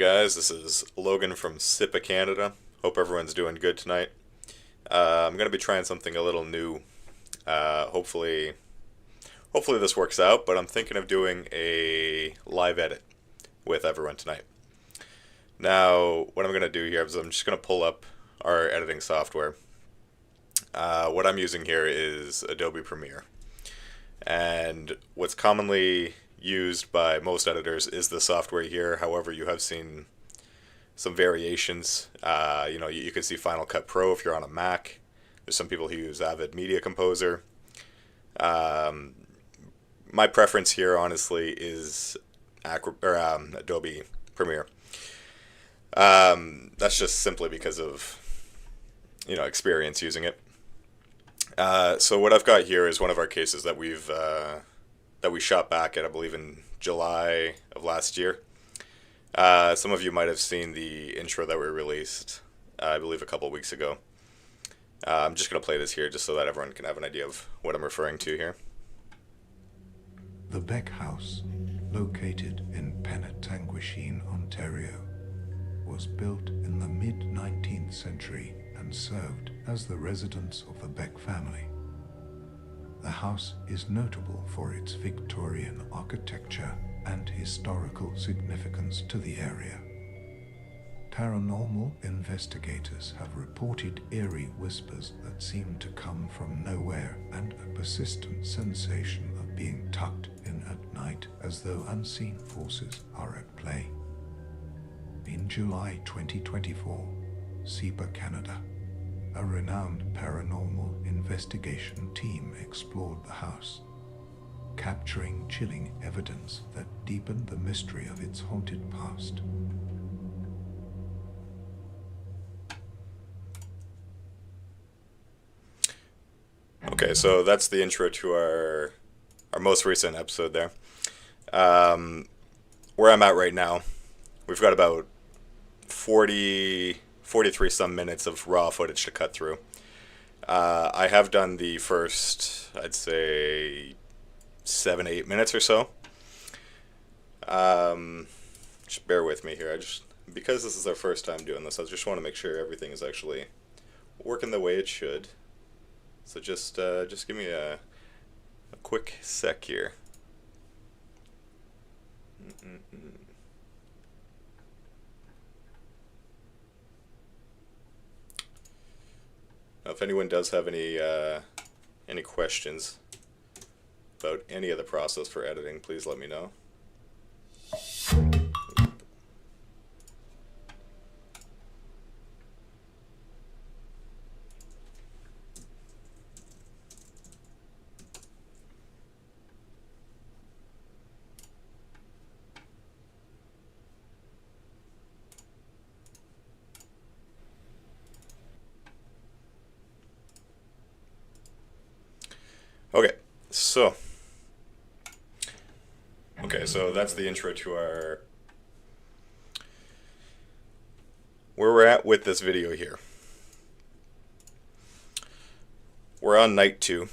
guys, this is Logan from SIPA Canada. Hope everyone's doing good tonight. I'm going to be trying something a little new. Hopefully this works out, but I'm thinking of doing a live edit with everyone tonight. Now, what I'm going to do here is I'm just going to pull up our editing software. What I'm using here is Adobe Premiere. And what's commonly used by most editors is the software here. However, you have seen some variations. You can see Final Cut Pro if you're on a Mac. There's some people who use Avid Media Composer. My preference here, honestly, is Adobe Premiere. That's just simply because of experience using it. So what I've got here is one of our cases that we shot back at, I believe, in July of last year. Some of you might have seen the intro that we released, I believe, a couple weeks ago. I'm just going to play this here just so that everyone can have an idea of what I'm referring to here. The Beck House, located in Penetanguishene, Ontario, was built in the mid-19th century and served as the residence of the Beck family. The house is notable for its Victorian architecture and historical significance to the area. Paranormal investigators have reported eerie whispers that seem to come from nowhere and a persistent sensation of being tucked in at night as though unseen forces are at play. In July 2024, SIPA Canada, a renowned paranormal investigation team, explored the house, capturing chilling evidence that deepened the mystery of its haunted past. Okay, so that's the intro to our most recent episode there. Where I'm at right now, we've got about 43 some minutes of raw footage to cut through. I have done the first, I'd say, 7-8 minutes or so. Just bear with me here. Because this is our first time doing this, I just want to make sure everything is actually working the way it should. So just give me a quick sec here. Now, if anyone does have any questions about any of the process for editing, please let me know. Okay, so that's the intro to where we're at with this video here. We're on night 2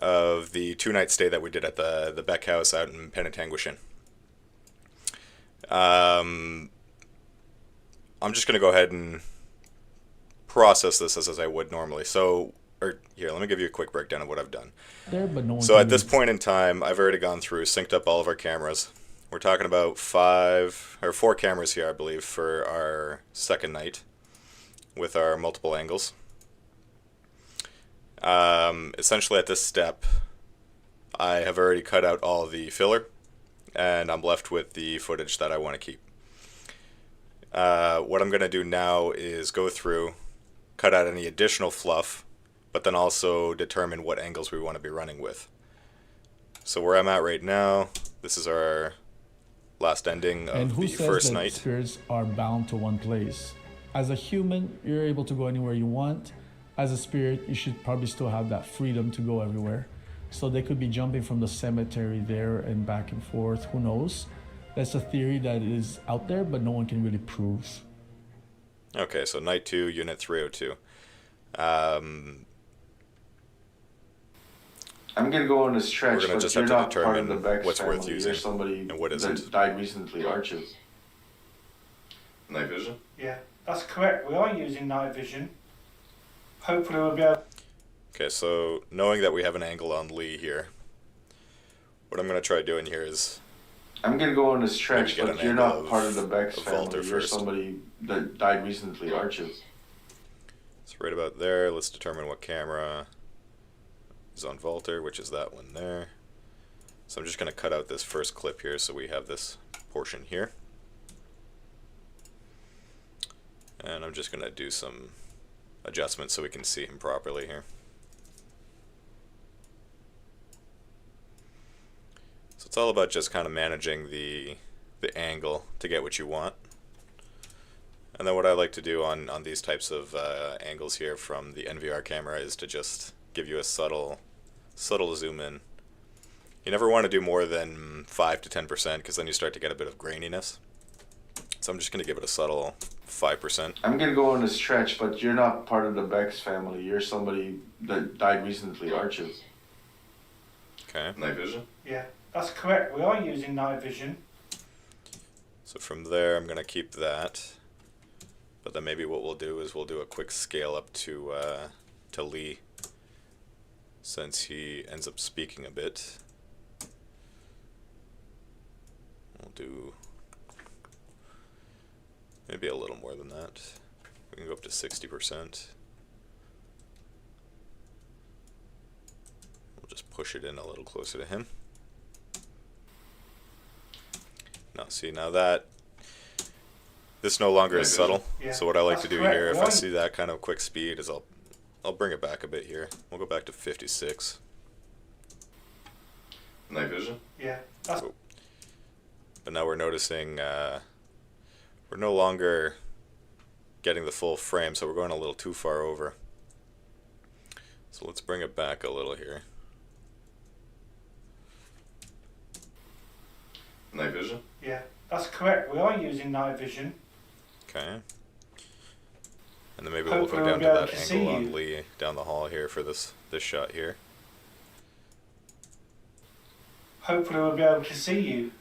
of the 2-night stay that we did at the Beck House out in Penetanguishene. I'm just going to go ahead and process this as I would normally. Here, let me give you a quick breakdown of what I've done. So at this point in time, I've already gone through, synced up all of our cameras. We're talking about 4 cameras here, I believe, for our second night with our multiple angles. Essentially at this step, I have already cut out all of the filler, and I'm left with the footage that I want to keep. What I'm going to do now is go through, cut out any additional fluff, but then also determine what angles we want to be running with. So where I'm at right now, this is our last ending of the first night. Spirits are bound to one place. As a human, you're able to go anywhere you want. As a spirit, you should probably still have that freedom to go everywhere. So they could be jumping from the cemetery there and back and forth, who knows? That's a theory that is out there, but no one can really prove. Okay, so night 2, unit 302. I'm gonna go on a We're stretch, gonna but just you're have to not part of the determine Bex what's worth family. using You're somebody and what that isn't. died recently, aren't you? Night vision? Yeah, that's correct. We are using night vision. Hopefully we'll be able... Okay, so knowing that we have an angle on Lee here, what I'm gonna try doing here is I'm gonna go on a maybe stretch, get but an you're angle not part of the Bex of family. Walter You're first. somebody that died recently, aren't you? So right about there, let's determine what camera is on Walter, which is that one there. So I'm just gonna cut out this first clip here so we have this portion here. And I'm just gonna do some adjustments so we can see him properly here. So it's all about just kind of managing the angle to get what you want. And then what I like to do on these types of angles here from the NVR camera is to just give you a subtle zoom in. You never want to do more than 5 to 10% because then you start to get a bit of graininess. So I'm just going to give it a subtle 5%. I'm gonna go on a stretch, but you're not part of the Bex family. You're somebody that died recently, aren't you? Okay. Night vision? Yeah, that's correct. We are using night vision. So from there I'm going to keep that. But then maybe what we'll do is we'll do a quick scale up to Lee, since he ends up speaking a bit. We'll do maybe a little more than that. We can go up to 60%. We'll just push it in a little closer to him. Now see, now that this no longer is subtle. Yeah, So what I like that's to do correct. here, if I Why- see that kind of quick speed, is I'll bring it back a bit here. We'll go back to 56. Night vision? Yeah, that's... But now we're noticing we're no longer getting the full frame, so we're going a little too far over. So let's bring it back a little here. Night vision? Yeah, that's correct. We are using night vision. Okay. And then maybe Hopefully we'll go down we'll be to able that to angle see on you. Lee down the hall here for this shot here. Hopefully we'll be able to see you.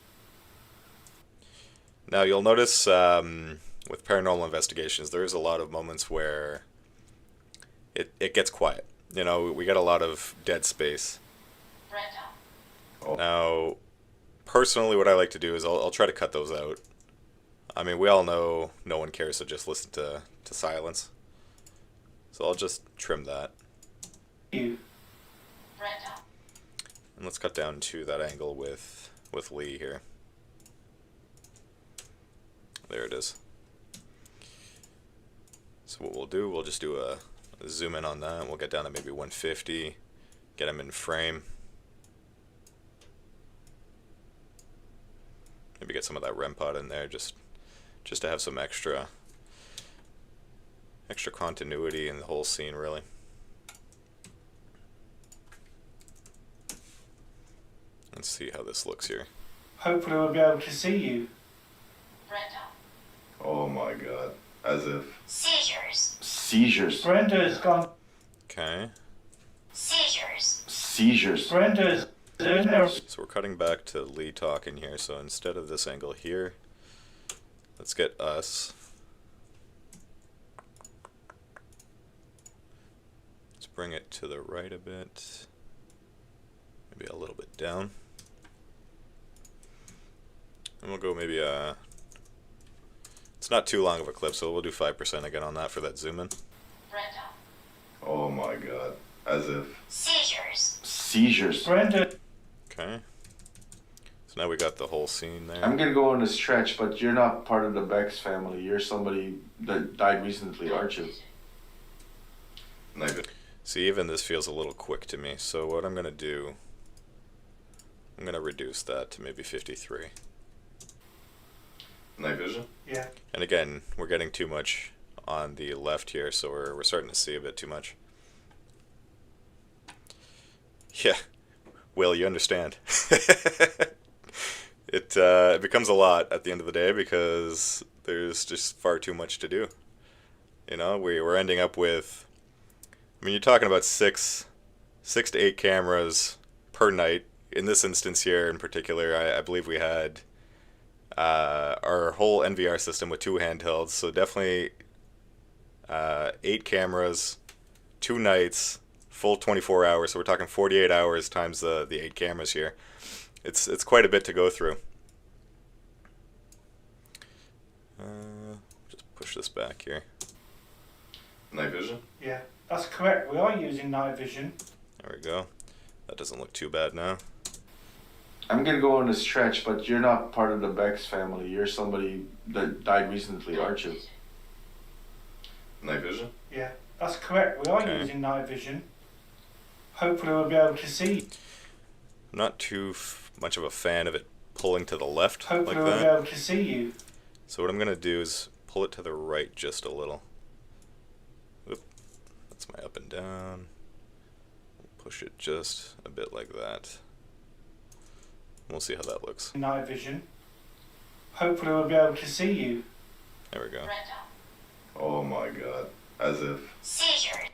Now you'll notice with paranormal investigations, there is a lot of moments where it gets quiet. You know, we get a lot of dead space. Oh. Now, personally, what I like to do is I'll try to cut those out. I mean, we all know no one cares to just listen to silence. So I'll just trim that. You. And let's cut down to that angle with Lee here. There it is. So what we'll do, we'll just do a zoom in on that. We'll get down to maybe 150, get him in frame. Maybe get some of that REM pod in there just to have some extra continuity in the whole scene, really. Let's see how this looks here. Hopefully we'll be able to see you. Oh my god. As if. Seizures. Seizures. Brenda's gone. Okay. Seizures. Seizures. Brenda's... There's no... So we're cutting back to Lee talking here. So instead of this angle here, let's get us. Let's bring it to the right a bit. Maybe a little bit down. And we'll go maybe it's not too long of a clip, so we'll do 5% again on that for that zoom in. Oh my god. As if. Seizures. Seizures. Brenda... Okay. So now we got the whole scene there. I'm gonna go on a stretch, but you're not part of the Bex family. You're somebody that died recently, aren't you? See, even this feels a little quick to me. So what I'm gonna do, I'm gonna reduce that to maybe 53. Night vision? Yeah. And again, we're getting too much on the left here, so we're starting to see a bit too much. Yeah, Will, you understand. It becomes a lot at the end of the day because there's just far too much to do. You know, we're ending up with, I mean, you're talking about six to eight cameras per night. In this instance here in particular, I believe we had our whole NVR system with 2 handhelds, so definitely 8 cameras, 2 nights, full 24 hours. So we're talking 48 hours times the 8 cameras here. It's quite a bit to go through. Just push this back here. Night vision? Yeah, that's correct. We are using night vision. There we go. That doesn't look too bad now. I'm gonna go on a stretch, but you're not part of the Bex family. You're somebody that died recently, aren't you? Night vision? Yeah, that's correct. We are using night vision. Hopefully we'll be able to see. I'm not too much of a fan of it pulling to the left Hopefully like we'll be that. able to see you. So what I'm going to do is pull it to the right just a little. Oop. That's my up and down. Push it just a bit like that. We'll see how that looks. Night vision. Hopefully we'll be able to see you. There we go. Brenda. Oh my god. As if. Seizures.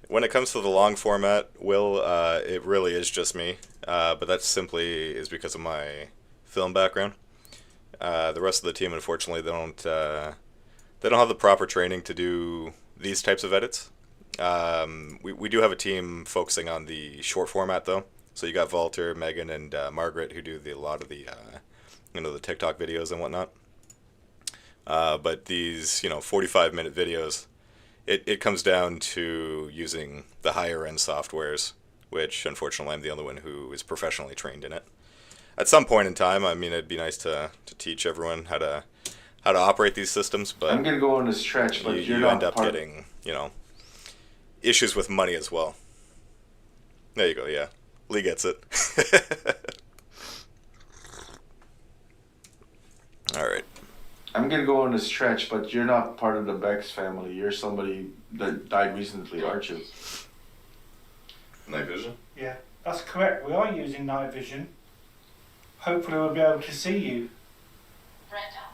When it comes to the long format, it really is just me. But that simply is because of my film background. The rest of the team, unfortunately, they don't have the proper training to do these types of edits. We do have a team focusing on the short format though. So you got Walter, Megan, and Margaret who do a lot of the the TikTok videos and whatnot. But these 45-minute videos, it comes down to using the higher end softwares, which unfortunately I'm the only one who is professionally trained in it. At some point in time, I mean, it'd be nice to teach everyone how to operate these systems, but I'm gonna go on a stretch, but you're you not end up part getting issues with money as well. There you go. Yeah, Lee gets it. All right. I'm gonna go on a stretch, but you're not part of the Bex family. You're somebody that died recently, aren't you? Night vision? Yeah, that's correct. We are using night vision. Hopefully we'll be able to see you. Brenda.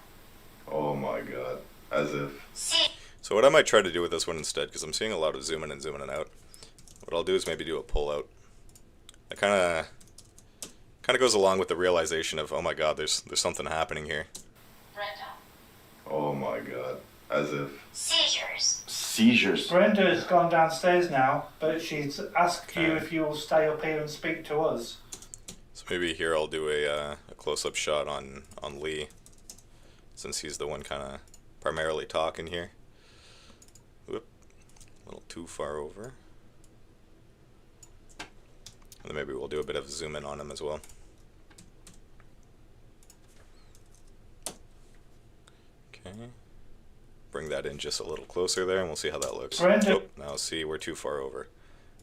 Oh my god. As if. See. So what I might try to do with this one instead, because I'm seeing a lot of zoom in and zooming out, what I'll do is maybe do a pull out. That kind of goes along with the realization of, oh my god, there's something happening here. Brenda. Oh my god. As if. Seizures. Seizures. Brenda's gone downstairs now, but she's asked you Okay. if you'll stay up here and speak to us. So maybe here I'll do a close-up shot on Lee, since he's the one kind of primarily talking here. Whoop, a little too far over. And then maybe we'll do a bit of zoom in on him as well. Okay. Bring that in just a little closer there, and we'll see how that looks. Brenda. Oh, now see, we're too far over.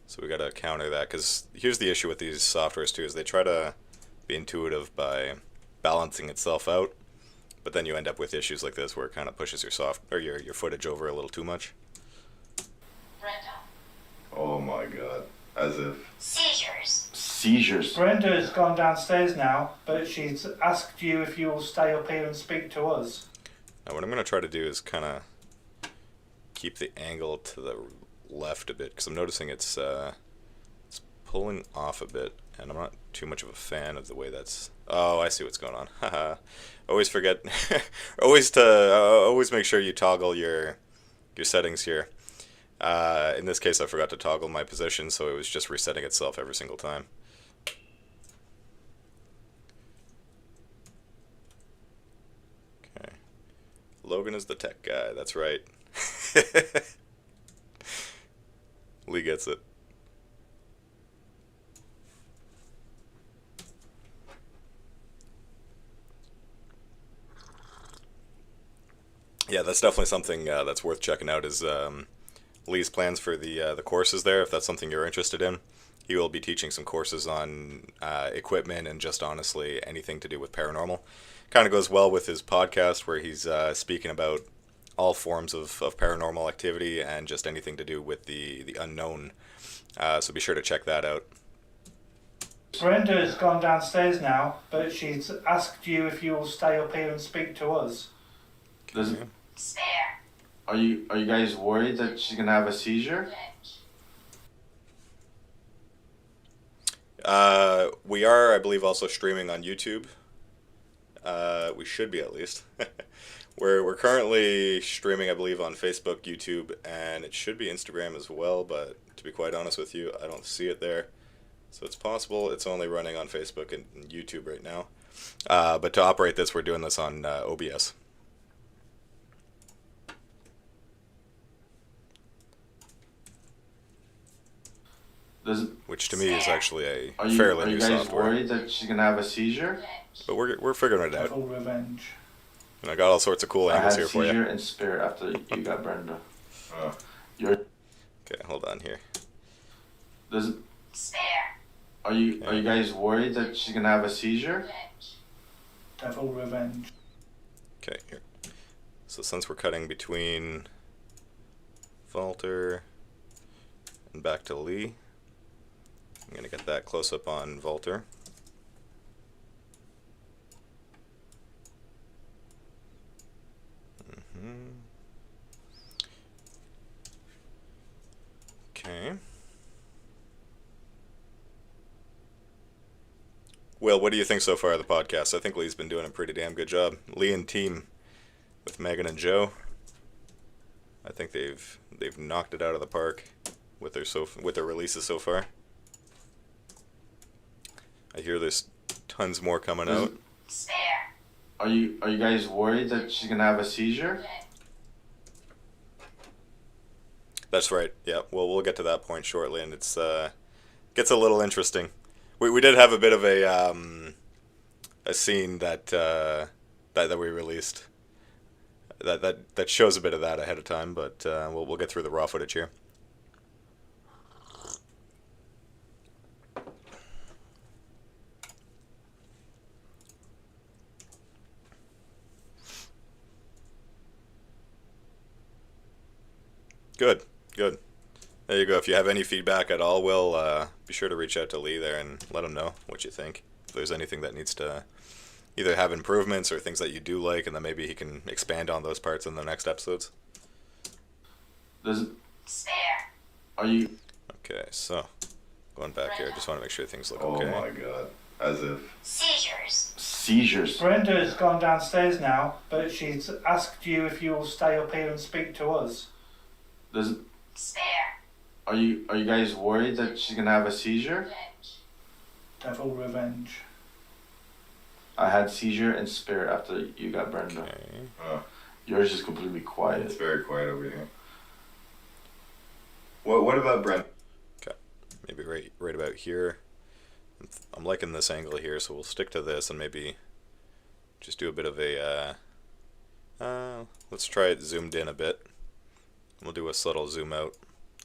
So we gotta counter that, because here's the issue with these softwares too, is they try to be intuitive by balancing itself out, but then you end up with issues like this where it kind of pushes your footage over a little too much. Brenda. Oh my god. As if. Seizures. Seizures. Brenda's gone downstairs now, but she's asked you if you'll stay up here and speak to us. Now what I'm going to try to do is kind of keep the angle to the left a bit, because I'm noticing it's pulling off a bit, and I'm not too much of a fan of the way that's... Oh, I see what's going on. Haha. Always forget... always make sure you toggle your settings here. In this case, I forgot to toggle my position, so it was just resetting itself every single time. Okay. Logan is the tech guy, that's right. Lee gets it. Yeah, that's definitely something that's worth checking out, is Lee's plans for the courses there, if that's something you're interested in. He will be teaching some courses on equipment and just honestly anything to do with paranormal. Kind of goes well with his podcast where he's speaking about all forms of paranormal activity and just anything to do with the unknown. So be sure to check that out. Brenda's gone downstairs now, but she's asked you if you'll stay up here and speak to us. Does, Spare. are you guys worried that she's gonna have a seizure? Edge. We are, I believe, also streaming on YouTube. We should be, at least. We're currently streaming, I believe, on Facebook, YouTube, and it should be Instagram as well, but to be quite honest with you, I don't see it there. So it's possible it's only running on Facebook and YouTube right now. But to operate this, we're doing this on OBS. Which to me is actually a fairly Are you new guys software. worried that she's gonna have a seizure? But we're figuring it out. Devil revenge. And I got all sorts of cool I angles had here for you. seizure and spirit after you got Brenda. You're Okay, hold on here. does Spare. are you guys worried that she's gonna have a seizure? Revenge. Devil revenge. Okay, here. So since we're cutting between Walter and back to Lee, I'm gonna get that close up on Walter. Okay. Will, what do you think so far of the podcast? I think Lee's been doing a pretty damn good job. Lee and team with Megan and Joe. I think they've knocked it out of the park with their releases so far. I hear there's tons more coming out. Spare. Are you guys worried that she's gonna have a seizure? Revenge. That's right. Yeah. Well, we'll get to that point shortly, and it's gets a little interesting. We did have a bit of a scene that that we released that shows a bit of that ahead of time, but we'll get through the raw footage here. Good. Good. There you go. If you have any feedback at all, we'll be sure to reach out to Lee there and let him know what you think. If there's anything that needs to either have improvements or things that you do like, and then maybe he can expand on those parts in the next episodes. Spare. Are you Okay, so going back here, just want to make sure things look Oh okay. my god. As if. Seizures. seizures? Brenda's gone downstairs now, but she's asked you if you'll stay up here and speak to us. Spare. Are you guys worried that she's gonna have a seizure? Revenge. Devil revenge. I had seizure and spirit after you got Brenda. Okay. Yours is completely It's quiet. very quiet over here. What about Brent? Maybe right about here. I'm liking this angle here, so we'll stick to this and maybe just do a bit of a let's try it zoomed in a bit. We'll do a subtle zoom out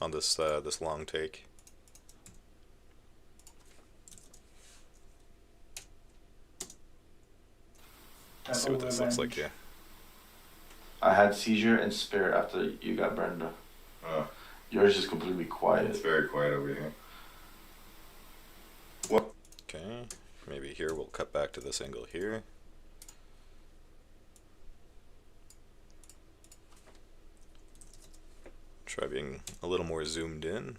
on this this long take. Devil See what this looks like revenge. here. I had seizure and spirit after you got Brenda. Yours is completely It's quiet. very quiet over here. Okay, maybe here we'll cut back to this angle here. Try being a little more zoomed in.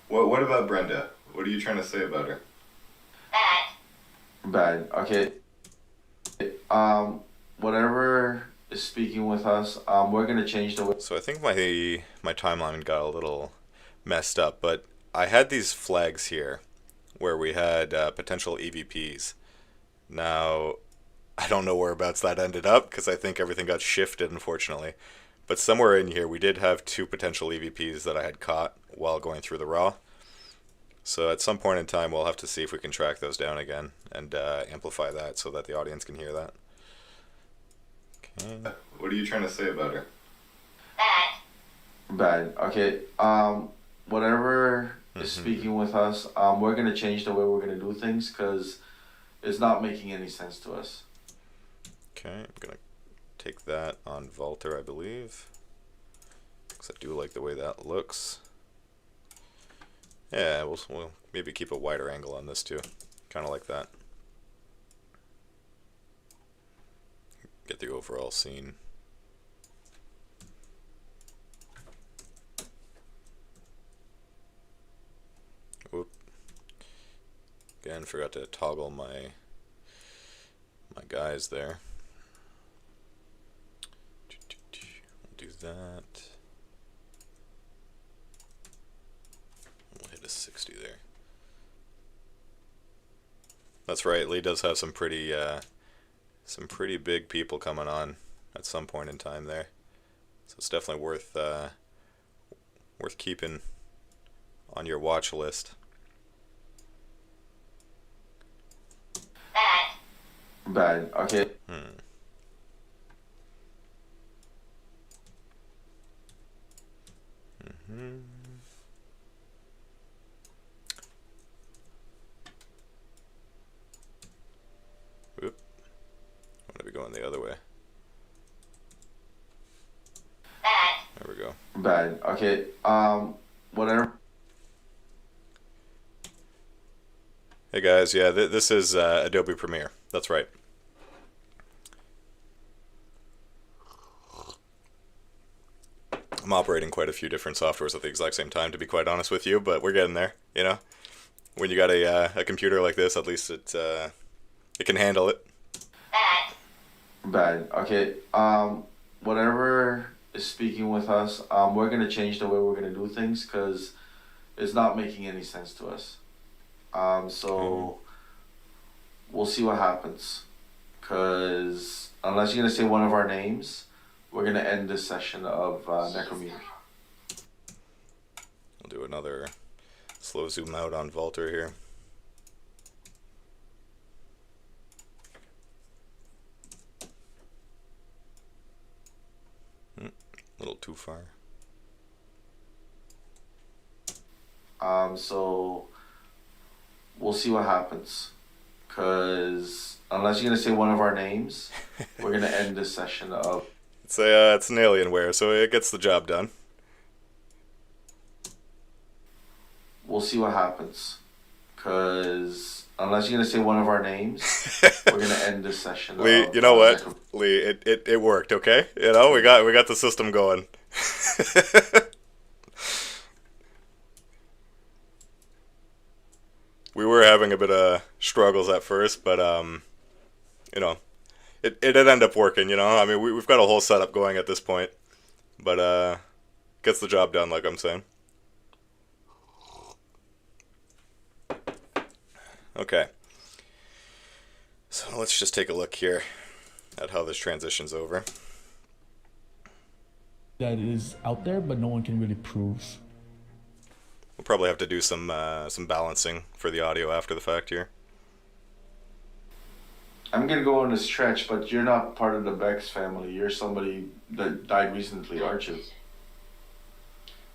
What about Brenda? What are you trying to say about her? Bad. Bad. Okay. Whatever is speaking with us, we're gonna change the way. So I think my timeline got a little messed up, but I had these flags here where we had potential EVPs. Now, I don't know whereabouts that ended up because I think everything got shifted, unfortunately. But somewhere in here, we did have two potential EVPs that I had caught while going through the raw. So at some point in time, we'll have to see if we can track those down again and amplify that so that the audience can hear that. Okay. What are you trying to say about her? Bad. Bad. Okay. Whatever is speaking with us, we're gonna change the way we're gonna do things because it's not making any sense to us. Okay, I'm gonna take that on Walter, I believe, because I do like the way that looks. Yeah, we'll maybe keep a wider angle on this too, kind of like that. get the overall scene. Whoop. Again, forgot to toggle my guys there. We'll do that. We'll hit a 60 there. That's right, Lee does have some pretty big people coming on at some point in time there. So it's definitely worth keeping on your watch list. Bad. Okay. Oop. I'm gonna be going the other way. There we go. Bad. Okay. Whatever. Hey guys, yeah, this is Adobe Premiere. That's right. I'm operating quite a few different softwares at the exact same time, to be quite honest with you, but we're getting there, you know? When you got a computer like this, at least it can handle it. Bad. Okay. Whatever is speaking with us, we're gonna change the way we're gonna do things because it's not making any sense to us. So we'll see what happens. Because unless you're gonna say one of our names, we're gonna end this session of Necrometer. We'll do another slow zoom out on Walter here. A little too far. So we'll see what happens. Because unless you're gonna say one of our names, we're gonna end this session of. It's an Alienware, so it gets the job done. We'll see what happens. Because unless you're gonna say one of our names, we're gonna end this session. Lee, you know what? Lee, it worked, okay? You know, we got the system going. We were having a bit of struggles at first, but you know, it did end up working, you know? I mean, we've got a whole setup going at this point, but gets the job done, like I'm saying. Okay. So let's just take a look here at how this transitions over. That is out there, but no one can really prove. We'll probably have to do some balancing for the audio after the fact here. I'm gonna go on a stretch, but you're not part of the Bex family. You're somebody that died recently, aren't you?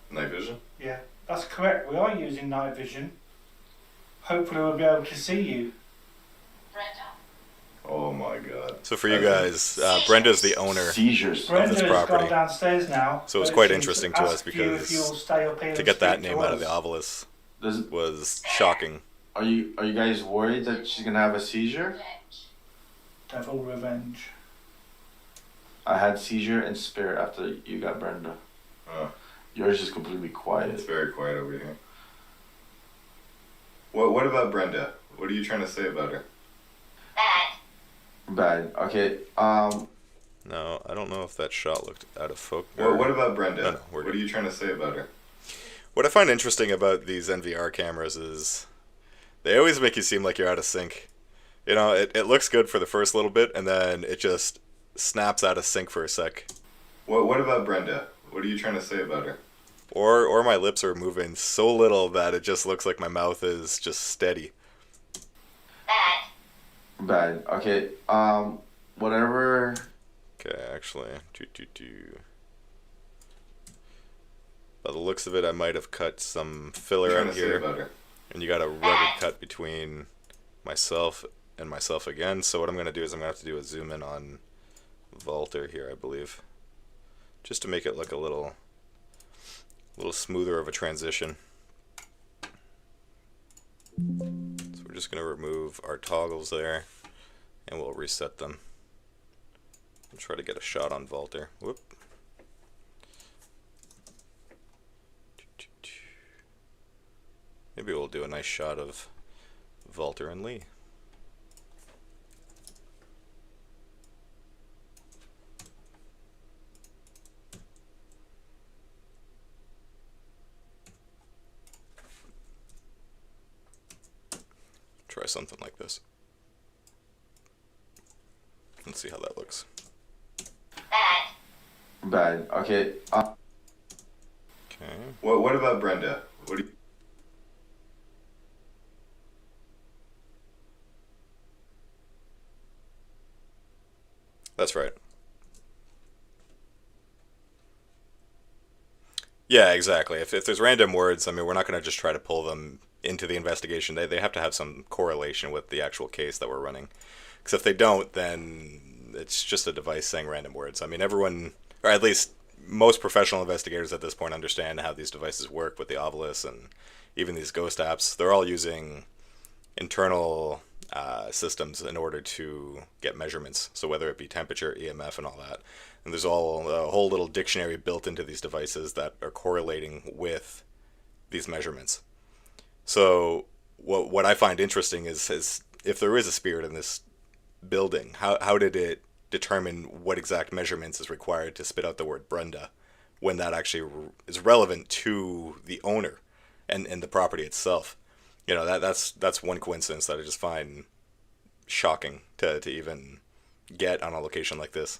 Night vision? Yeah, that's correct. We are using night vision. Hopefully we'll be able to see you. Oh my god. So for you guys, Brenda's the owner. Seizures. Brenda's property. gone downstairs now. So it's but quite she's interesting to us asked you if you'll because stay up here to and get that speak name to out of the us. obelisk Does, was shocking. are you guys worried that she's gonna have a seizure? Devil revenge. I had seizure and spirit after you got Brenda. Oh, Yours is completely quiet. it's very quiet over here. What about Brenda? What are you trying to say about her? Bad. Okay. No, I don't know if that shot looked out of focus. What about Brenda? No, we're what good. are you trying to say about her? What I find interesting about these NVR cameras is they always make you seem like you're out of sync. You know, it looks good for the first little bit, and then it just snaps out of sync for a sec. What about Brenda? What are you trying to say about her? Or my lips are moving so little that it just looks like my mouth is just steady. Bad. Okay. Whatever. Okay, actually, by the looks of it, I might have cut some filler What are you out trying to say here, about her? and you got a rugged cut between myself and myself again. So what I'm gonna do is I'm gonna have to do a zoom in on Walter here, I believe, just to make it look a little smoother of a transition. So we're just gonna remove our toggles there, and we'll reset them. I'll try to get a shot on Walter. Whoop. Maybe we'll do a nice shot of Walter and Lee. Try something like this. Let's see how that looks. Bad. Okay. Okay. What about Brenda? What do you... That's right. Yeah, exactly. If there's random words, I mean, we're not going to just try to pull them into the investigation. They have to have some correlation with the actual case that we're running. Because if they don't, then it's just a device saying random words. I mean, everyone, or at least most professional investigators at this point, understand how these devices work with the Ovilus and even these ghost apps. They're all using internal systems in order to get measurements. So whether it be temperature, EMF, and all that. And there's a whole little dictionary built into these devices that are correlating with these measurements. So what I find interesting is if there is a spirit in this building, how did it determine what exact measurements is required to spit out the word Brenda when that actually is relevant to the owner and the property itself? You know, that's one coincidence that I just find shocking to even get on a location like this.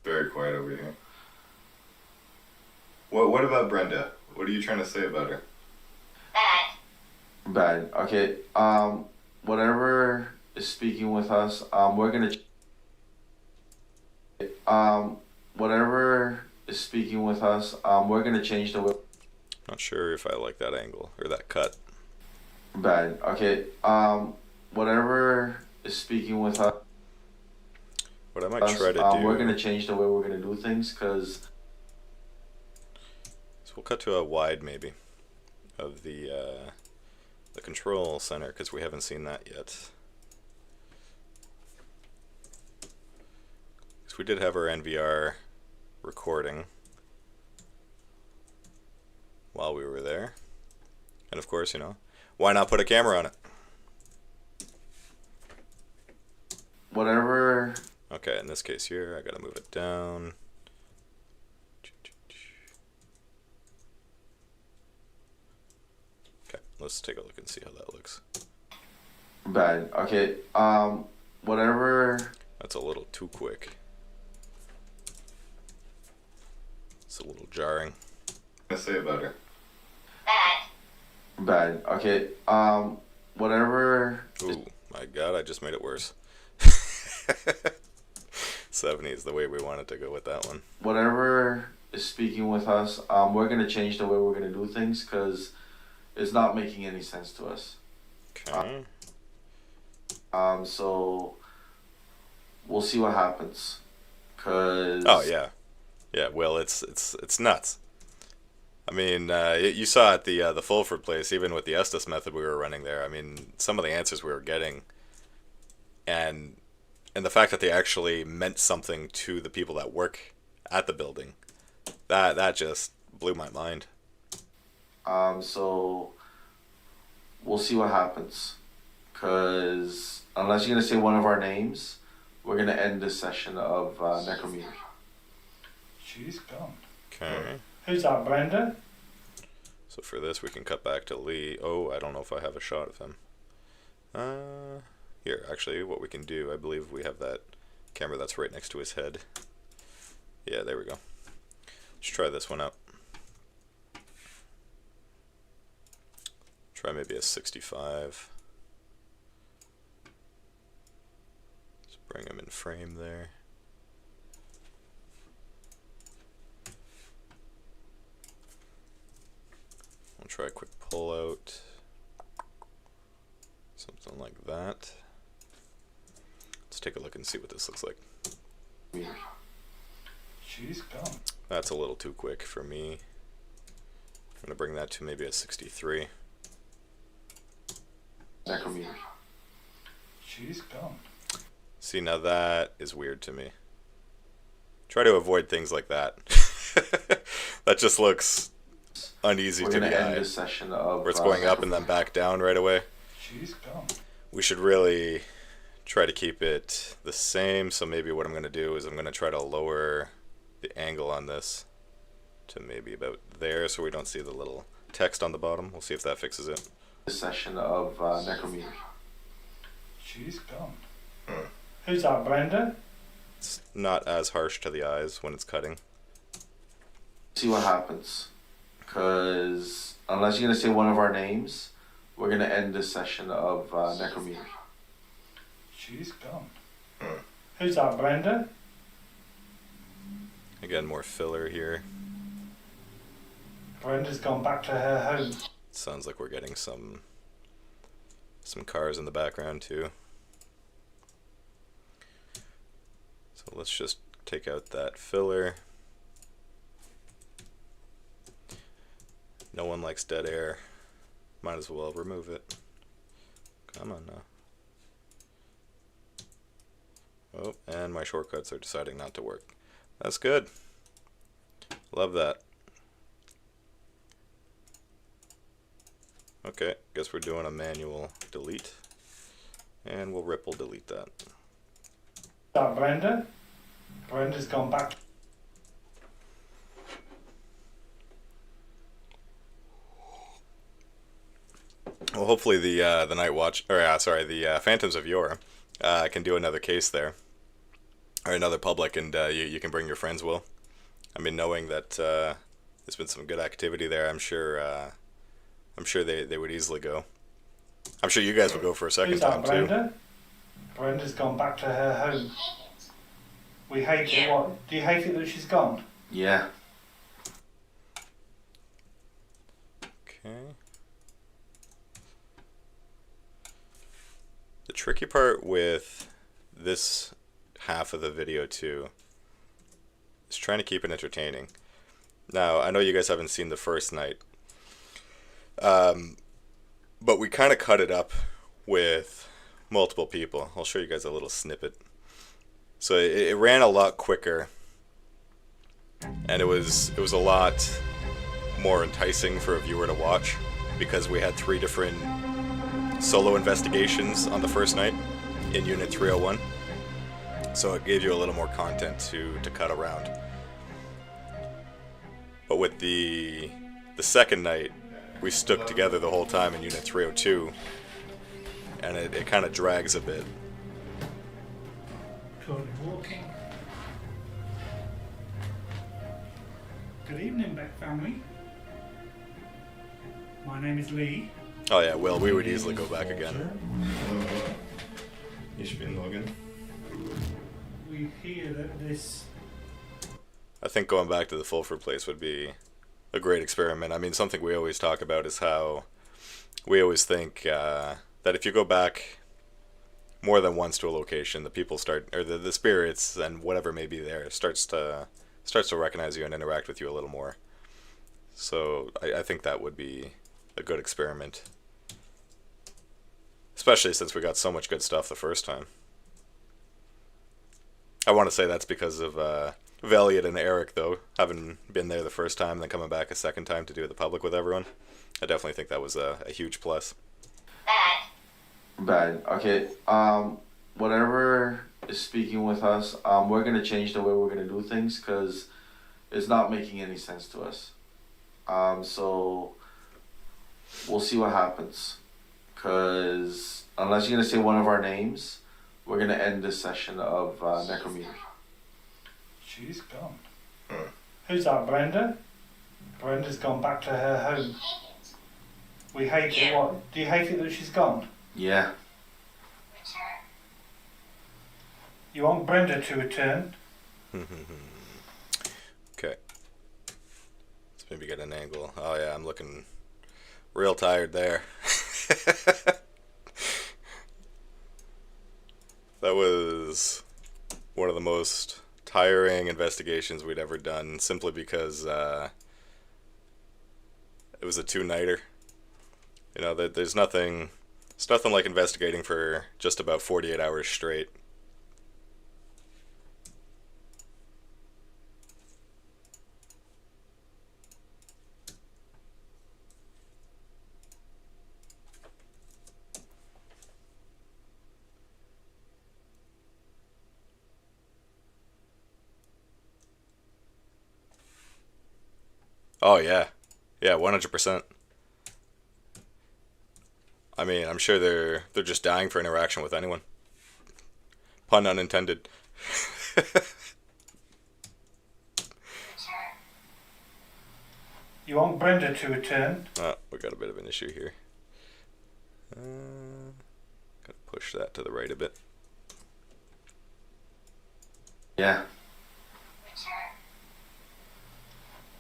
Very quiet over here. What about Brenda? What are you trying to say about her? Bad. Okay. Whatever is speaking with us, we're gonna. Whatever is speaking with us, we're gonna change the way. Not sure if I like that angle or that cut. Bad. Okay. Whatever is speaking with us. What I might try to do. We're gonna change the way we're gonna do things, cause. So we'll cut to a wide maybe of the control center because we haven't seen that yet. Because we did have our NVR recording while we were there, and of course, you know, why not put a camera on it? Whatever. Okay, in this case here, I gotta move it down. Okay, let's take a look and see how that looks. Bad. Okay. Whatever. That's a little too quick. It's a little jarring. What to say about her? Bad. Okay. Whatever. Ooh, my God, I just made it worse. 70 is the way we wanted to go with that one. Whatever is speaking with us, we're gonna change the way we're gonna do things because it's not making any sense to us. Okay. So we'll see what happens. Cause. Oh yeah, yeah. Well, it's nuts. I mean, you saw at the Fulford place, even with the Estes method we were running there. I mean, some of the answers we were getting, and the fact that they actually meant something to the people that work at the building, that just blew my mind. So we'll see what happens. Cause unless you're gonna say one of our names, we're gonna end this session of Necrometer. She's gone. Okay. Who's that, Brenda? So for this, we can cut back to Lee. Oh, I don't know if I have a shot of him. Here, actually, what we can do, I believe we have that camera that's right next to his head. Yeah, there we go. Let's try this one out. Try maybe a 65. Let's bring him in frame there. We'll try a quick pull out. Something like that. Let's take a look and see what this looks like. She's gone. That's a little too quick for me. I'm going to bring that to maybe a 63. necrometer. She's gone. See, now that is weird to me. Try to avoid things like that. That just looks uneasy We're to gonna the end eye. this session of Where it's going up and then back down right away. She's gone. We should really try to keep it the same. So maybe what I'm going to do is I'm going to try to lower the angle on this to maybe about there so we don't see the little text on the bottom. We'll see if that fixes it. this session of necrometer. She's gone. Who's that, Brenda? It's not as harsh to the eyes when it's cutting. See what happens. Because unless you're gonna say one of our names, we're gonna end this session of necrometer. She's gone. Who's that, Brenda? Again, more filler here. Brenda's gone back to her home. Sounds like we're getting some cars in the background too. So let's just take out that filler. No one likes dead air. Might as well remove it. Come on now. Oh, and my shortcuts are deciding not to work. That's good. Love that. Okay, guess we're doing a manual delete. And we'll ripple delete that. Is that Brenda? Brenda's gone back. Well, hopefully the Night Watch, or the Phantoms of Yore, can do another case there, or another public, and you can bring your friends. Will, I mean, knowing that there's been some good activity there, I'm sure they would easily go. I'm sure you guys would go for a second Who's time that, too. Brenda? Brenda's gone back to her home. We hate it. What? Do you hate it that she's gone? Yeah. Okay. The tricky part with this half of the video too is trying to keep it entertaining. Now, I know you guys haven't seen the first night, but we kind of cut it up with multiple people. I'll show you guys a little snippet. So it ran a lot quicker, and it was a lot more enticing for a viewer to watch because we had 3 different solo investigations on the first night in Unit 301. So it gave you a little more content to cut around. But with the second night, we stuck together the whole time in Unit 302, and it kind of drags a bit. Currently walking. Good evening, Beck family. My name is Lee. Oh yeah, Will, we would easily go back again. You should be Logan. We hear that this. I think going back to the Fulford place would be a great experiment. I mean, something we always talk about is how we always think that if you go back more than once to a location, the people start, or the spirits and whatever may be there starts to recognize you and interact with you a little more. So I think that would be a good experiment, especially since we got so much good stuff the first time. I want to say that's because of Valiant and Eric, though, having been there the first time and then coming back a second time to do the public with everyone. I definitely think that was a huge plus. Bad. Okay. Whatever is speaking with us, we're gonna change the way we're gonna do things because it's not making any sense to us. So we'll see what happens. Because unless you're gonna say one of our names, we're gonna end this session of necrometer. She's gone. Who's that, Brenda? Brenda's gone back to her home. We hate it. What? Do you hate it that she's gone? Yeah. Return. You want Brenda to return? Okay. Let's maybe get an angle. Oh yeah, I'm looking real tired there. That was one of the most tiring investigations we'd ever done, simply because it was a 2-nighter. You know, there's nothing It's nothing like investigating for just about 48 hours straight. Oh yeah. Yeah, 100%. I mean, I'm sure they're just dying for interaction with anyone. Pun unintended. You want Brenda to return? Oh, we got a bit of an issue here. Gotta push that to the right a bit. Yeah.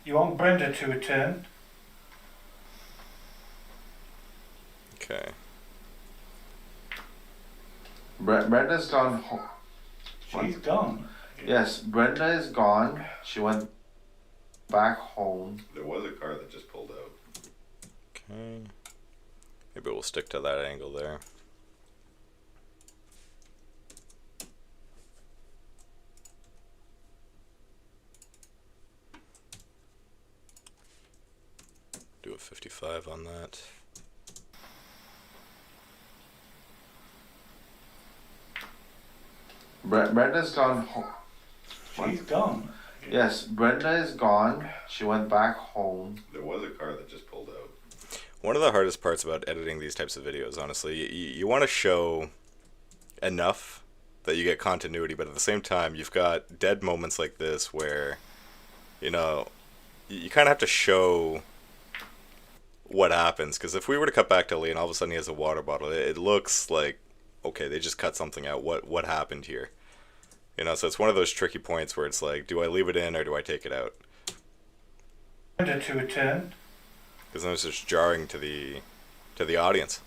You want Brenda to return? Okay. Brenda's gone home. She's gone. Yes, Brenda is gone. She went back home. There was a car that just pulled out. Okay. Maybe we'll stick to that angle there. Do a 55 on that. Brenda's gone home. She's gone. Yes, Brenda is gone. She went back home. There was a car that just pulled out. One of the hardest parts about editing these types of videos, honestly, you want to show enough that you get continuity, but at the same time, you've got dead moments like this where, you know, you kind of have to show what happens. Because if we were to cut back to Lee and all of a sudden he has a water bottle, it looks like, okay, they just cut something out. What happened here? You know, so it's one of those tricky points where it's like, do I leave it in or do I take it out? Brenda to return? Because then it's just jarring to the audience.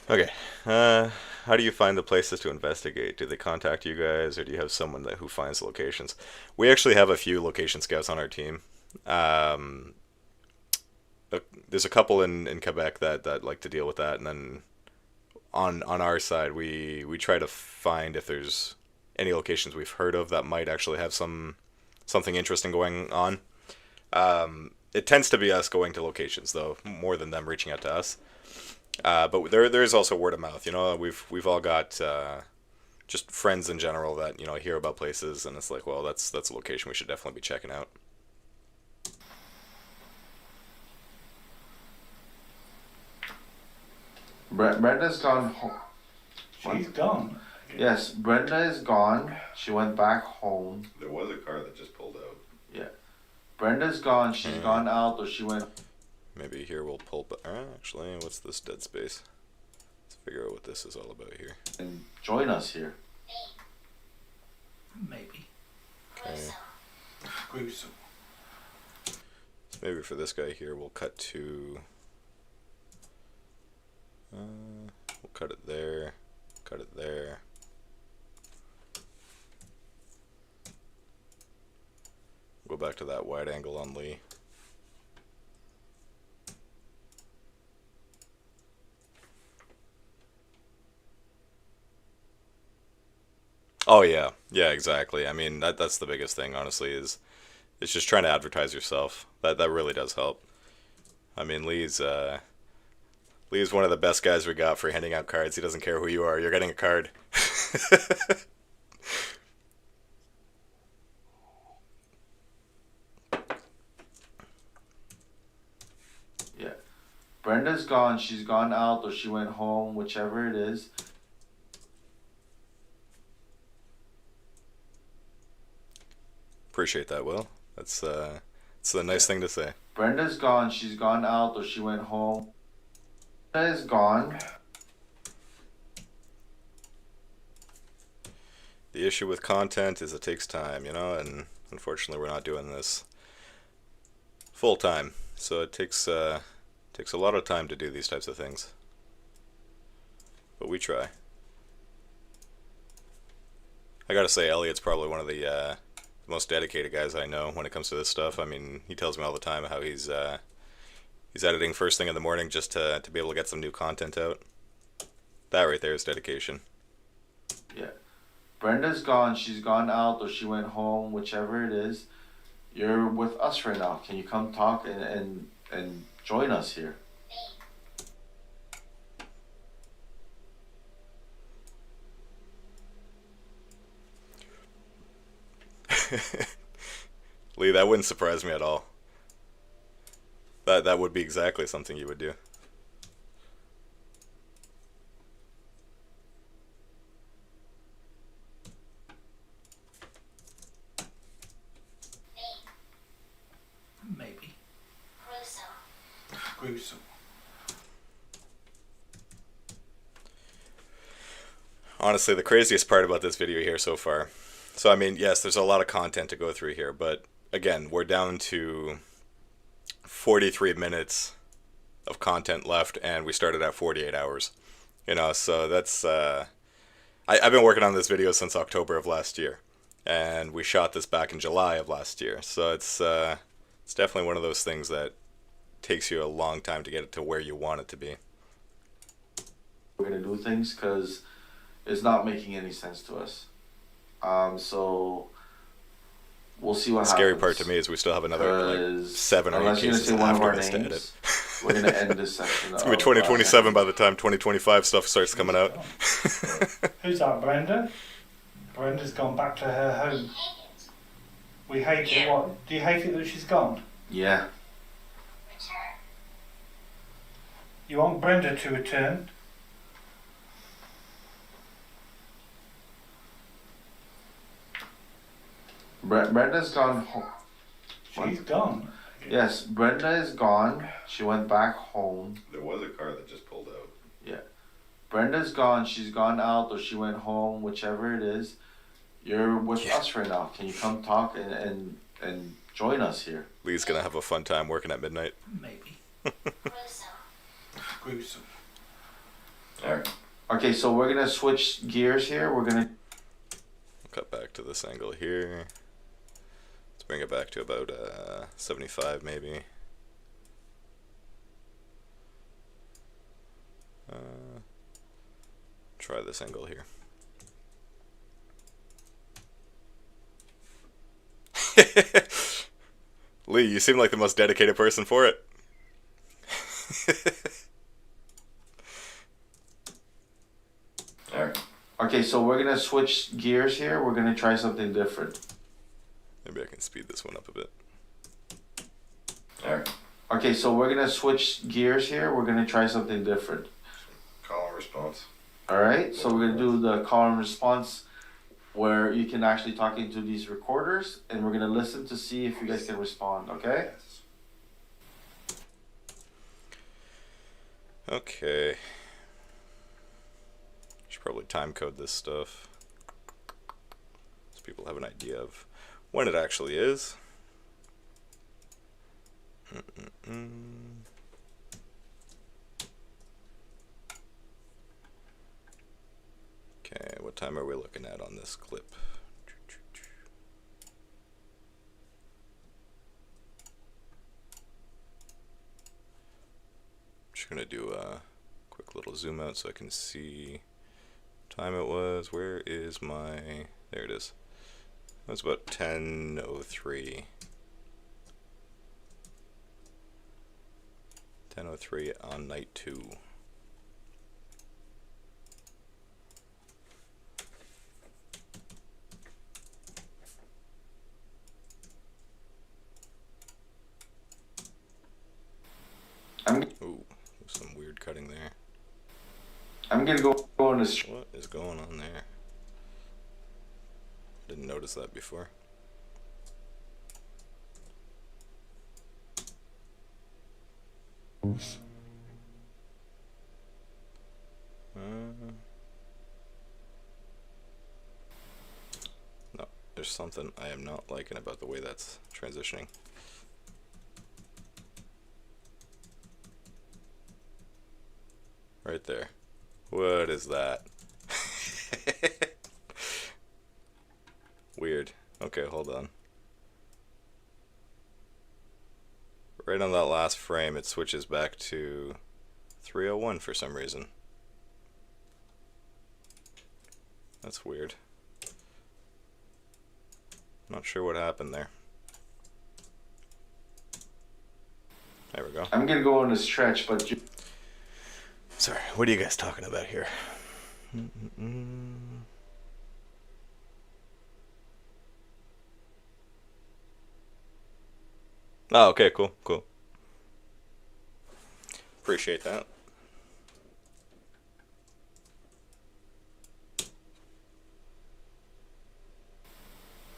Okay, how do you find the places to investigate? Do they contact you guys, or do you have someone who finds the locations? We actually have a few location scouts on our team. There's a couple in Quebec that like to deal with that, and then on our side, we try to find if there's any locations we've heard of that might actually have something interesting going on. It tends to be us going to locations, though, more than them reaching out to us. But there is also word of mouth. You know, we've all got just friends in general that, you know, hear about places, and it's like, well, that's a location we should definitely be checking out. Brenda's gone home. She's gone. Yes, Brenda is gone. She went back home. There was a car that just pulled out. Yeah. Brenda's gone. She's gone out, or she went. Maybe here we'll pull back. Actually, what's this dead space? Let's figure out what this is all about here. And join us here. Maybe. Okay. Gruesome. So maybe for this guy here, we'll cut to. We'll cut it there. Cut it there. Go back to that wide angle on Lee. Oh yeah, yeah, exactly. I mean, that's the biggest thing, honestly, is it's just trying to advertise yourself. That really does help. I mean, Lee's one of the best guys we got for handing out cards. He doesn't care who you are. You're getting a card. Yeah. Brenda's gone. She's gone out, or she went home, whichever it is. Appreciate that, Will. It's a nice thing to say. Brenda's gone. She's gone out, or she went home. Brenda is gone. The issue with content is it takes time, you know, and unfortunately we're not doing this full time, so it takes a lot of time to do these types of things. But we try. I gotta say, Elliot's probably one of the most dedicated guys I know when it comes to this stuff. I mean, he tells me all the time how he's editing first thing in the morning just to be able to get some new content out. That right there is dedication. Yeah. Brenda's gone. She's gone out or she went home, whichever it is. You're with us right now. Can you come talk and join us here? Lee, that wouldn't surprise me at all. That would be exactly something you would do. Maybe. Gruesome. Gruesome. Honestly, the craziest part about this video here so far. So, I mean, yes, there's a lot of content to go through here, but again, we're down to 43 minutes of content left, and we started at 48 hours. You know, so that's... I've been working on this video since October of last year, and we shot this back in July of last year. So it's definitely one of those things that takes you a long time to get it to where you want it to be. We're gonna do things because it's not making any sense to us. So we'll see what The happens. scary part to me is we still have another like 7 or 8 unless you're gonna cases say one of after our this to names, edit. we're gonna end this section. It's gonna be 2027 by the time 2025 stuff starts coming out. Who's that, Brenda? Brenda's gone back to her home. We hate it. What? Do you hate it that she's gone? Yeah. Return. You want Brenda to return? Brenda's gone home. She's gone. Yes, Brenda is gone. She went back home. There was a car that just pulled out. Yeah. Brenda's gone. She's gone out or she went home, whichever it is. You're with us right now. Can you come talk and join us here? Lee's gonna have a fun time working at midnight. Maybe. Gruesome. Gruesome. Alright. Okay, so we're gonna switch gears here. We're gonna Cut back to this angle here. Let's bring it back to about 75 maybe. Try this angle here. Lee, you seem like the most dedicated person for it. Alright. Okay, so we're gonna switch gears here. We're gonna try something different. Maybe I can speed this one up a bit. Alright. Okay, so we're gonna switch gears here. We're gonna try something different. Call and response. All right, so we're gonna do the call and response, where you can actually talk into these recorders, and we're gonna listen to see if you guys can respond. Okay? Yes. Okay. Should probably time code this stuff so people have an idea of when it actually is. Okay, what time are we looking at on this clip? Just gonna do a quick little zoom out so I can see what time it was. Where is my... There it is. That's about 10:03. 10:03 on night 2. Ooh, there's some weird cutting there. I'm gonna go on this. What is going on there? Didn't notice that before. No, there's something I am not liking about the way that's transitioning. Right there. What is that? Weird. Okay, hold on. Right on that last frame, it switches back to 301 for some reason. That's weird. Not sure what happened there. There we go. I'm gonna go on a stretch, but Sorry, what are you guys talking about here? Oh, okay, cool. Appreciate that.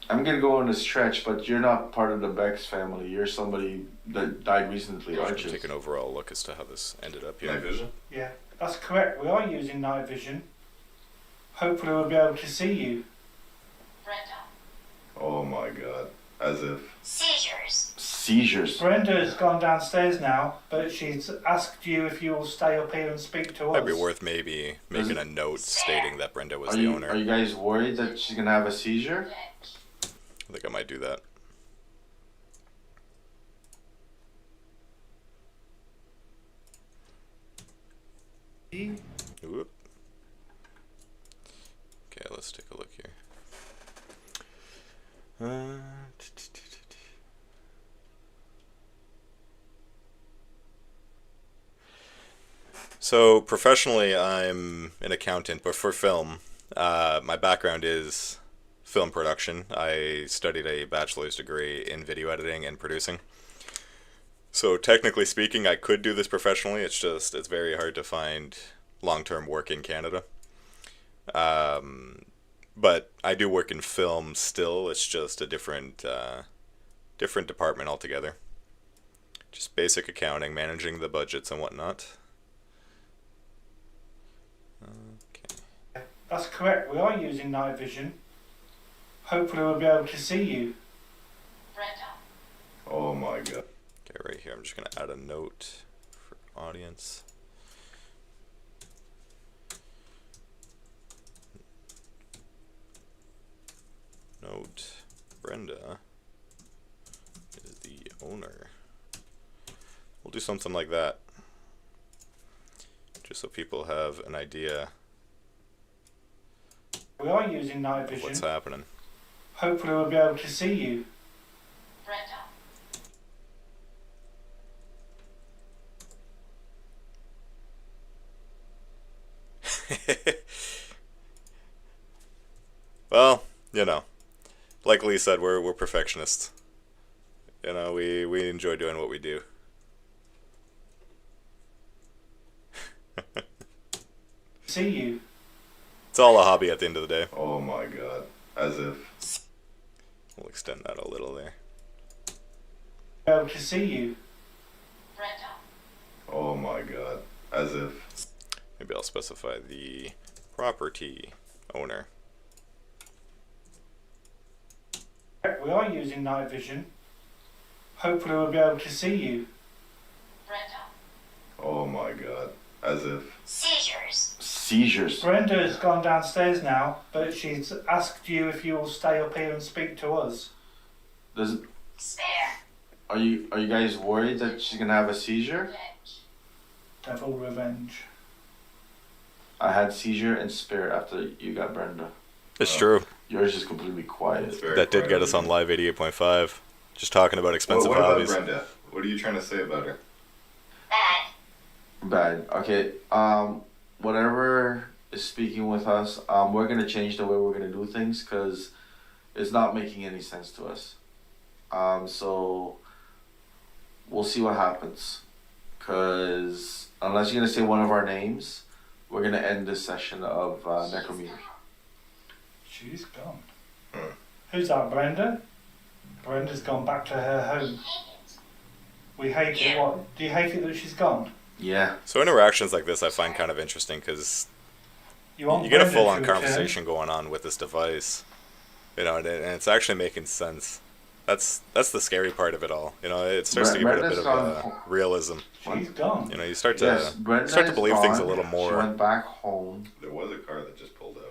I'm gonna go on a stretch, but you're not part of the Bex family. You're somebody that died recently, aren't you? Take an overall look as to how this ended up here. Night vision? Yeah, that's correct. We are using night vision. Hopefully we'll be able to see you. Brenda. Oh my god. As if. Seizures. Seizures. Brenda's gone downstairs now, but she's asked you if you will stay up here and speak to us. Might be worth maybe making a note stating that Brenda was Are the you owner. are you guys worried that she's gonna have a seizure? I think I might do that. Whoop. Okay, let's take a look here. So professionally, I'm an accountant, but for film, my background is film production. I studied a bachelor's degree in video editing and producing. So technically speaking, I could do this professionally. It's just, it's very hard to find long-term work in Canada. But I do work in film still. It's just a different department altogether. Just basic accounting, managing the budgets and whatnot. Okay. That's correct. We are using night vision. Hopefully we'll be able to see you. Brenda. Oh my god. Okay, right here, I'm just going to add a note for audience. Note, Brenda is the owner. We'll do something like that, just so people have an idea We are using night of vision. what's happening. Hopefully we'll be able to see you. Brenda. Well, you know, like Lee said, we're perfectionists. You know, we enjoy doing what we do. See you. It's all a hobby at the end of the day. Oh my god. As if. We'll extend that a little there. Be able to see you. Brenda. Oh my god. As if. Maybe I'll specify the property owner. We are using night vision. Hopefully we'll be able to see you. Brenda. Oh my god. As if. Seizures. Seizures. Brenda's gone downstairs now, but she's asked you if you will stay up here and speak to us. Does Spare. are you guys worried that she's gonna have a seizure? Revenge. Devil revenge. I had seizure and spirit after you got Brenda. It's Oh. true. Yours is completely It's quiet. very That did quiet get us over on here. live 88.5. Just talking about expensive what about hobbies. Brenda? What are you trying to say about her? Bad. Bad. Okay. Whatever is speaking with us, we're gonna change the way we're gonna do things because it's not making any sense to us. So we'll see what happens. Cause unless you're gonna say one of our names, we're gonna end this session of Necrometer. She's gone. Hmm. Who's that, Brenda? Brenda's gone back to her home. We hate it. What? Do you hate it that she's gone? Yeah. So interactions like this I find kind of interesting because You want you get a Brenda full-on to return? conversation going on with this device. You know, and it's actually making sense. That's the scary part of it all. You know, it starts to give it a bit Brenda's of gone. realism. She's gone. You know, you start to Yes. Brenda start to is believe things a gone. little She more. went back home. There was a car that just pulled out.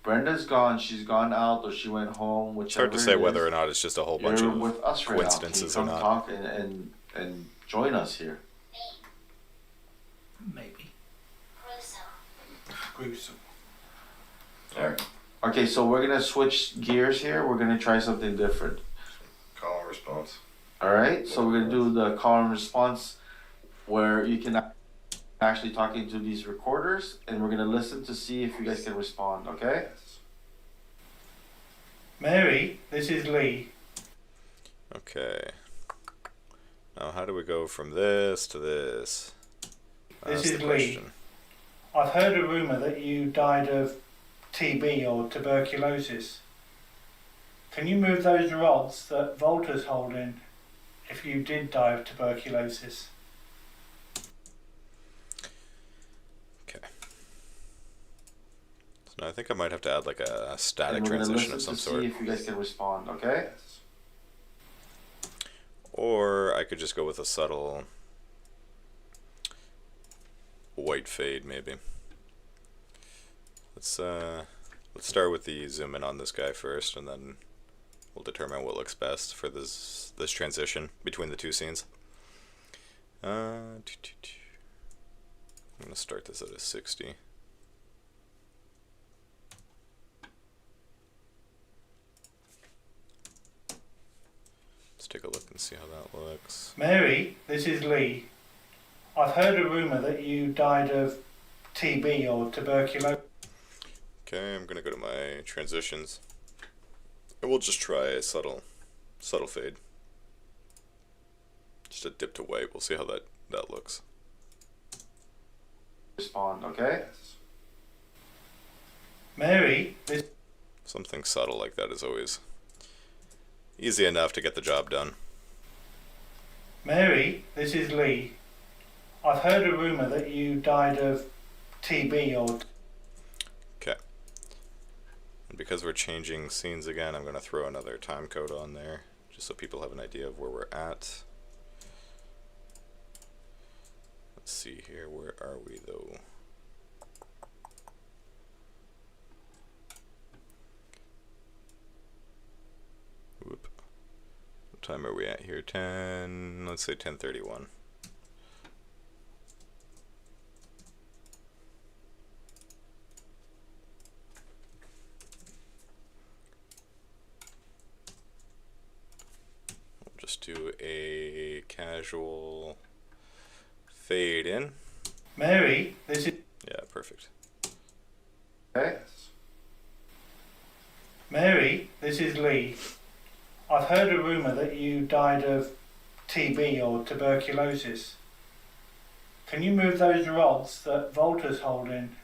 Brenda's gone. She's gone out, or she went home. It's hard to say whether or not it's just a whole bunch you're of with us right coincidences now. or Can you not. come talk and join us here. Maybe. Gruesome. Gruesome. Alright. Okay, so we're gonna switch gears here. We're gonna try something different. Call and response. Alright, so we're gonna do the call and response where you can actually talk into these recorders and we're gonna listen to see if you guys can respond, okay? Yes. Mary, this is Lee. Okay. Now, how do we go from this to this? This That's is the Lee. question. I've heard a rumour that you died of TB or tuberculosis. Can you move those rods that Volta's holding if you did die of tuberculosis? Okay. So now I think I might have to add like a static And we're gonna transition listen of some to sort. see if you guys can respond, okay? Yes. Or I could just go with a subtle white fade, maybe. Let's start with the zoom in on this guy first, and then we'll determine what looks best for this transition between the two scenes. I'm gonna start this at a 60. Let's take a look and see how that looks. Mary, this is Lee. I've heard a rumour that you died of TB or tuberculosis. Okay, I'm gonna go to my transitions, and we'll just try a subtle fade. Just a dip to white. We'll see how that looks. Respond, okay? Yes. Mary, this Something subtle like that is always easy enough to get the job done. Mary, this is Lee. I've heard a rumour that you died of TB or... Okay. And because we're changing scenes again, I'm gonna throw another time code on there, just so people have an idea of where we're at. Let's see here, where are we though? Whoop. What time are we at here? Let's say 10:31. We'll just do a casual fade in. Mary, this is... Yeah, perfect. Okay? Yes. Mary, this is Lee. I've heard a rumour that you died of TB or tuberculosis. Can you move those rods that Volta's holding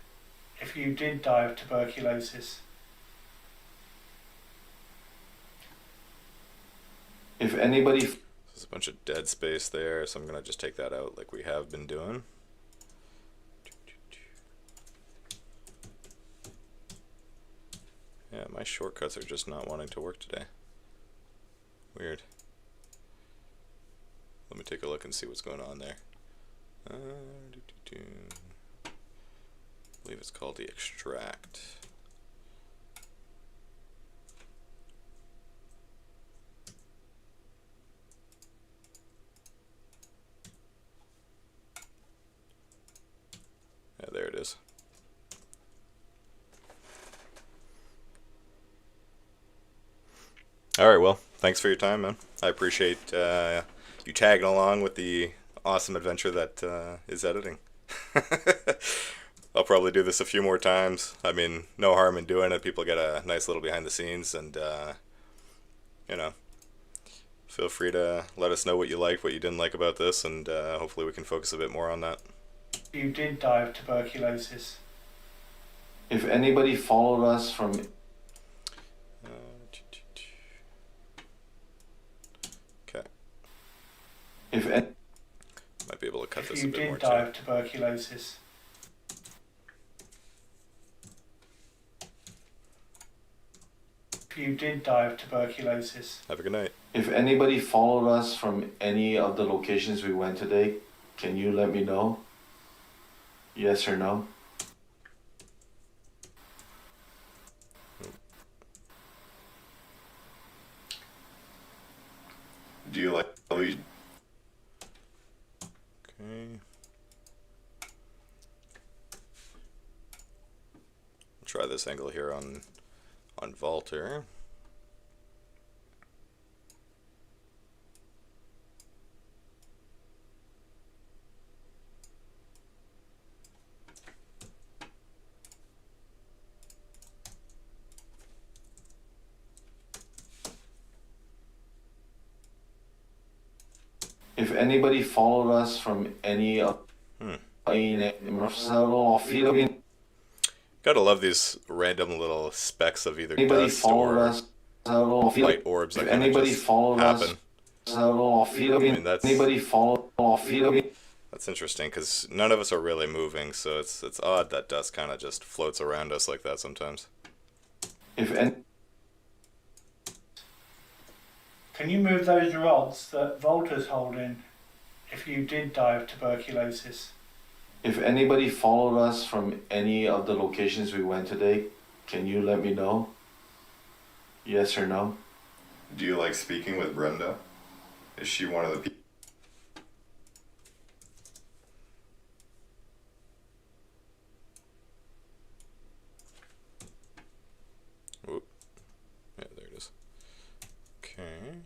if you did die of tuberculosis? If anybody There's a bunch of dead space there, so I'm gonna just take that out like we have been doing. Yeah, my shortcuts are just not wanting to work today. Weird. Let me take a look and see what's going on there. I believe it's called the extract. Yeah, there it is. Alright, well, thanks for your time, man. I appreciate you tagging along with the awesome adventure that is editing. I'll probably do this a few more times. I mean, no harm in doing it. People get a nice little behind the scenes, and, you know, feel free to let us know what you liked, what you didn't like about this, and hopefully we can focus a bit more on that. You did die of tuberculosis. if anybody followed us from Okay, if an- might be able to cut If this a you bit more did die too. of tuberculosis. If you did die of tuberculosis. Have a good night. if anybody followed us from any of the locations we went today, can you let me know? Yes or no? Do you like television? Okay. Try this. this angle here on Walter. If anybody followed us from any of Gotta love these random little specks of either anybody dust followed or us, light orbs that if kind of anybody just followed happen. us, I mean, anybody followed that's interesting because none of us are really moving, so it's odd that dust kind of just floats around us like that sometimes. if any, Can you move those rods that Walter's holding if you did die of tuberculosis? if anybody followed us from any of the locations we went today, can you let me know? Yes or no? Do you like speaking with Brenda? Is she one of the people? Oop. Yeah, there it is. Okay.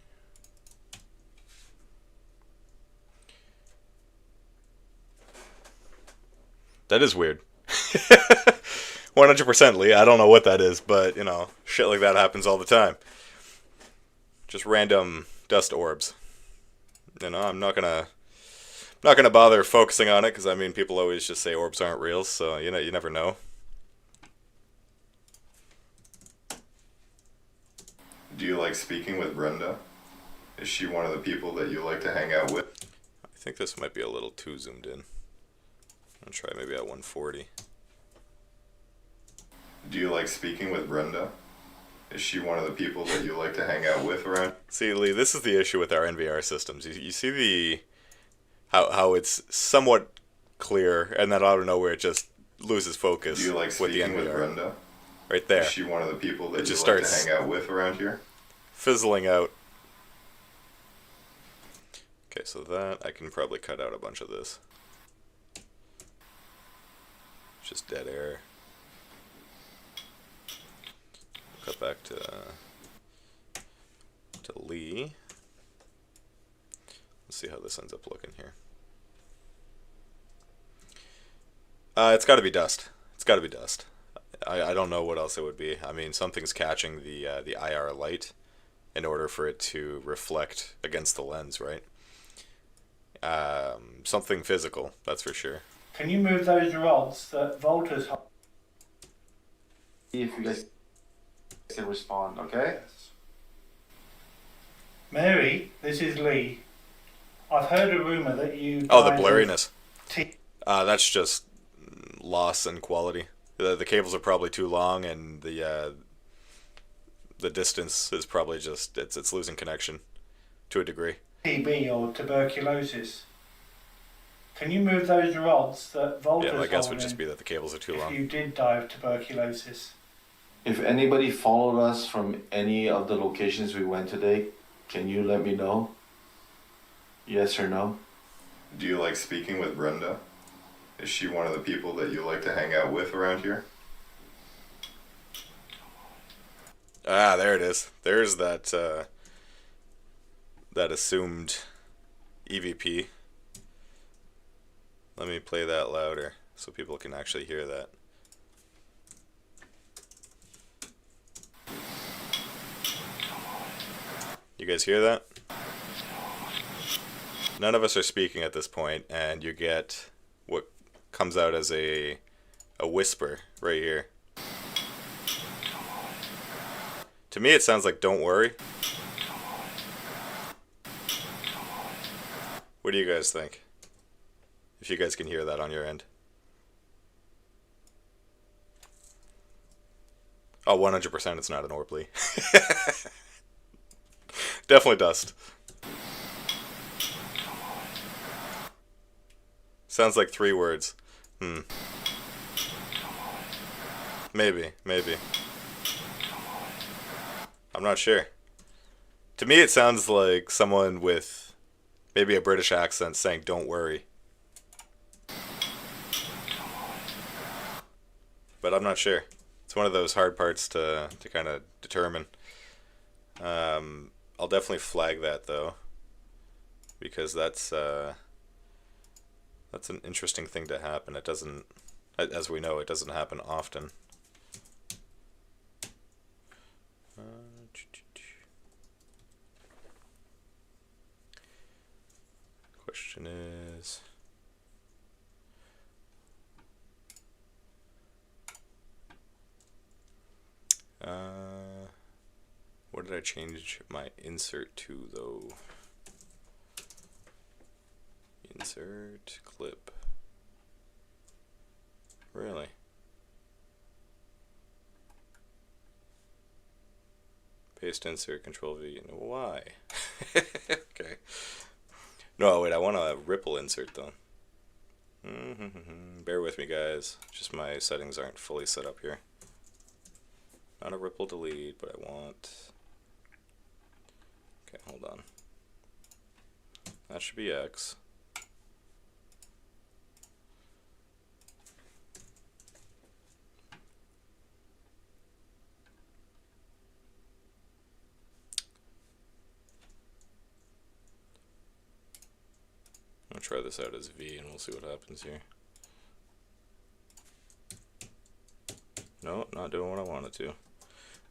That is weird. 100% Lee. I don't know what that is, but you know, shit like that happens all the time. Just random dust orbs. You know, I'm not gonna bother focusing on it because I mean, people always just say orbs aren't real, so you know, you never know. Do you like speaking with Brenda? Is she one of the people that you like to hang out with? I think this might be a little too zoomed in. I'll try maybe at 140. Do you like speaking with Brenda? Is she one of the people that you like to hang out with around? See, Lee, this is the issue with our NVR systems. You see the how it's somewhat clear, and then out of nowhere it just loses focus. Do you like with the speaking with NVR. Brenda? Right there, Is she one of the people that It you just like to starts- hang out with around here? fizzling out. Okay, so that I can probably cut out a bunch of this. Just dead air. Cut back to Lee. Let's see how this ends up looking here. It's got to be dust. It's got to be dust. I don't know what else it would be. I mean, something's catching the IR light in order for it to reflect against the lens, right? Something physical, that's for sure. Can you move those rods that Walter's holding? See if you guys can respond, okay? Mary, this is Lee. I've heard a rumour that you Oh, the died of blurriness. T- That's just loss in quality. The cables are probably too long, and the distance is probably just it's losing connection to a degree. TB or tuberculosis. Can you move those rods that Walter's Yeah, my guess holding would just be that the cables are too if long. you did die of tuberculosis? If anybody followed us from any of the locations we went today, can you let me know? Yes or no? Do you like speaking with Brenda? Is she one of the people that you like to hang out with around here? Ah, there it is. There's that that assumed EVP. Let me play that louder so people can actually hear that. You guys hear that? None of us are speaking at this point, and you get what comes out as a whisper right here. To me, it sounds like "Don't worry." What do you guys think? If you guys can hear that on your end. Oh, 100% it's not an orb, Lee. Definitely dust. Sounds like 3 words. Maybe. I'm not sure. To me, it sounds like someone with maybe a British accent saying "Don't worry." But I'm not sure. It's one of those hard parts to kind of determine. I'll definitely flag that though, because that's an interesting thing to happen. It doesn't, as we know, it doesn't happen often. Question is, what did I change my insert to though? Insert clip. Really? Paste insert, control V. Why? Okay. No, wait, I want a ripple insert though. Bear with me, guys. Just my settings aren't fully set up here. Not a ripple delete, but I want... Okay, hold on. That should be X. I'll try this out as V and we'll see what happens here. No, not doing what I wanted to.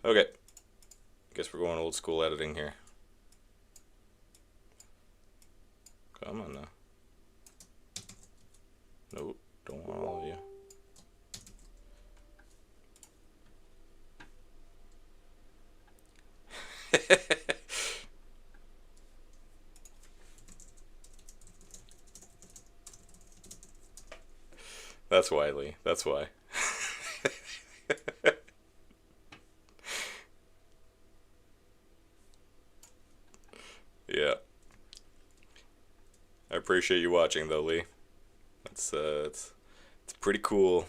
Okay. Guess we're going old school editing here. Come on now. Nope, don't want all of you. That's why, Lee. That's why. Yeah. I appreciate you watching, though, Lee. It's pretty cool.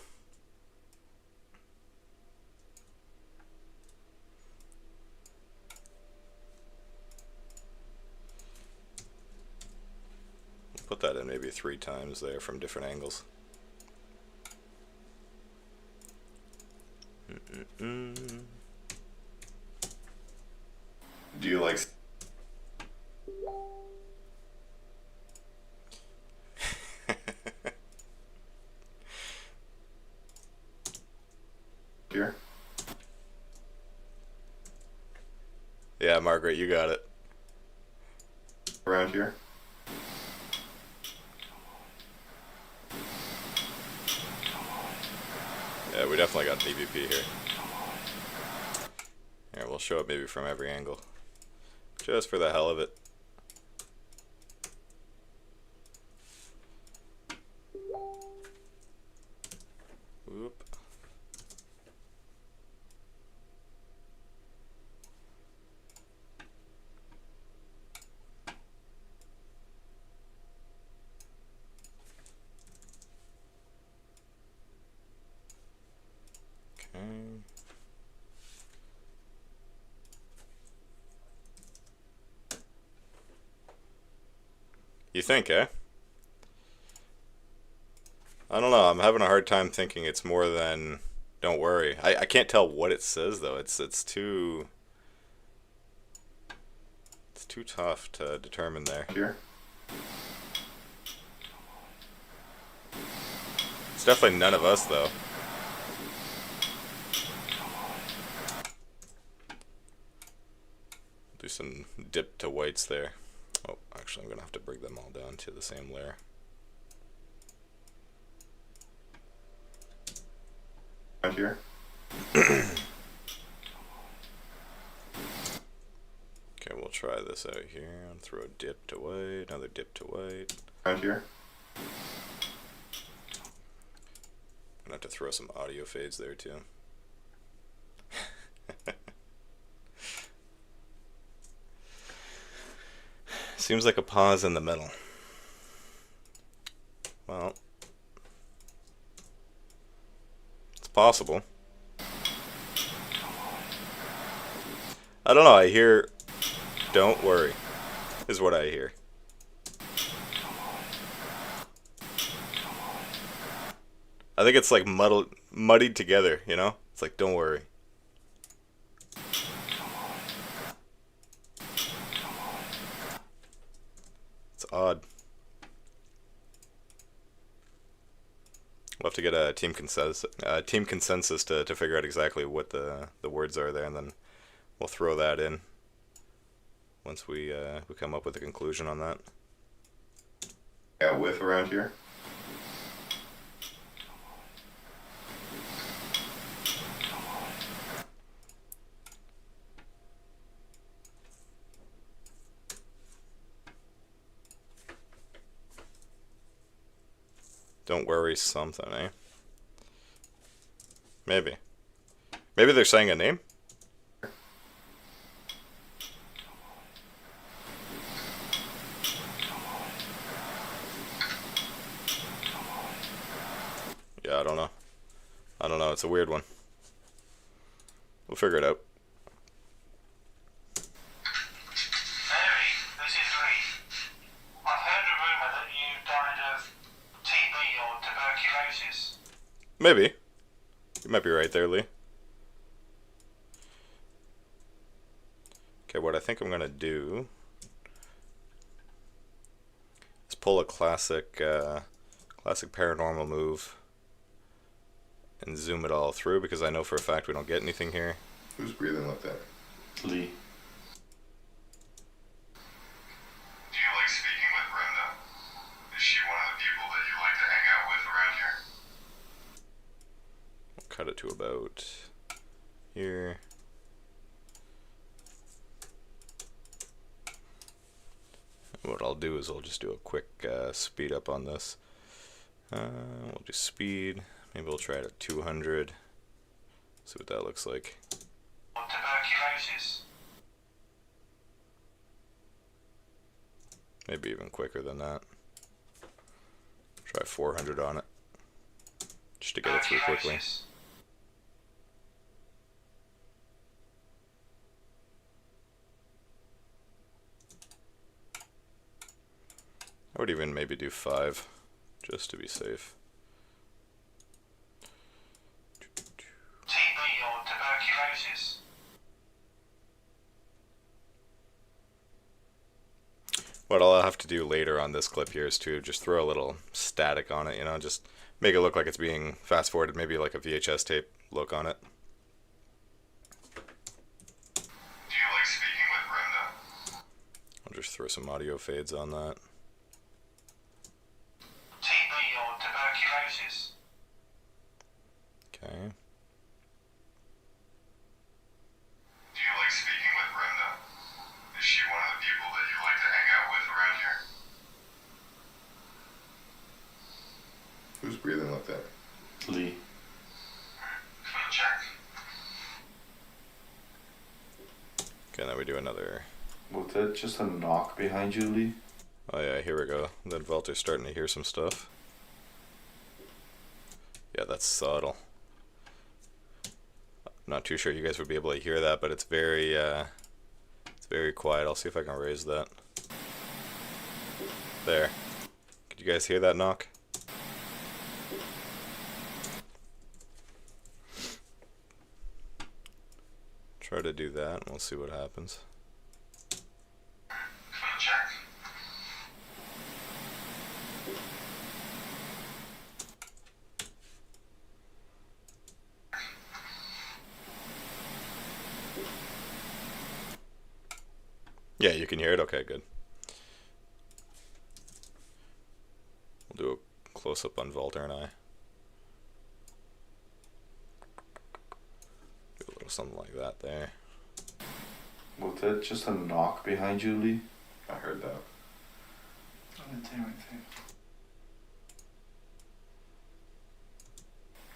Put that in maybe 3 times there from different angles. Do you like... here? Yeah, Margaret, you got it. Around here? Yeah, we definitely got PvP here. Here, we'll show it maybe from every angle. Just for the hell of it. Whoop. Okay. You think, eh? I don't know. I'm having a hard time thinking it's more than don't worry. I can't tell what it says though. It's too tough to determine there. Here? It's definitely none of us though. Do some dip to whites there. Oh, actually I'm gonna have to bring them all down to the same layer. Around here? Okay, we'll try this out here and throw a dip to white, another dip to white. Around here? Gonna have to throw some audio fades there too. Seems like a pause in the middle. Well, it's possible. I don't know, I hear don't worry is what I hear. I think it's like muddied together, you know? It's like, don't worry. It's odd. We'll have to get a team consensus to figure out exactly what the words are there, and then we'll throw that in once we come up with a conclusion on that. Yeah, with around here. Don't worry something, eh? Maybe. Maybe they're saying a name? Yeah, I don't know. I don't know, it's a weird one. We'll figure it out. Mary, this is Lee. I've heard a rumour that you died of TB or tuberculosis. Maybe. You might be right there, Lee. Okay, what I think I'm gonna do is pull a classic paranormal move and zoom it all through, because I know for a fact we don't get anything here. Who's breathing like that? Lee. Do you like speaking with Brenda? Is she one of the people that you like to hang out with around here? I'll cut it to about here. What I'll do is I'll just do a quick speed up on this. We'll do speed. Maybe we'll try it at 200. See what that looks like. Tuberculosis. Maybe even quicker than that. Try 400 on it, just to get it through quickly. Tuberculosis. I would even maybe do 5, just to be safe. TB or tuberculosis. What I'll have to do later on this clip here is to just throw a little static on it, you know, just make it look like it's being fast forwarded, maybe like a VHS tape look on it. Do you like speaking with Brenda? I'll just throw some audio fades on that. TB or tuberculosis. Okay. Do you like speaking with Brenda? Is she one of the people that you like to hang out with around here? Who's breathing like that? Lee. Can you check? Okay, now we do another. Was that just a knock behind you, Lee? Oh yeah, here we go. Then Walter's starting to hear some stuff. Yeah, that's subtle. I'm not too sure you guys would be able to hear that, but it's very quiet. I'll see if I can raise that. There. Could you guys hear that knock? Try to do that, and we'll see what happens. Can you check? Yeah, you can hear it? Okay, good. We'll do a close-up on Walter and I. Do a little something like that there. Was that just a knock behind you, Lee? I heard that. I didn't hear anything.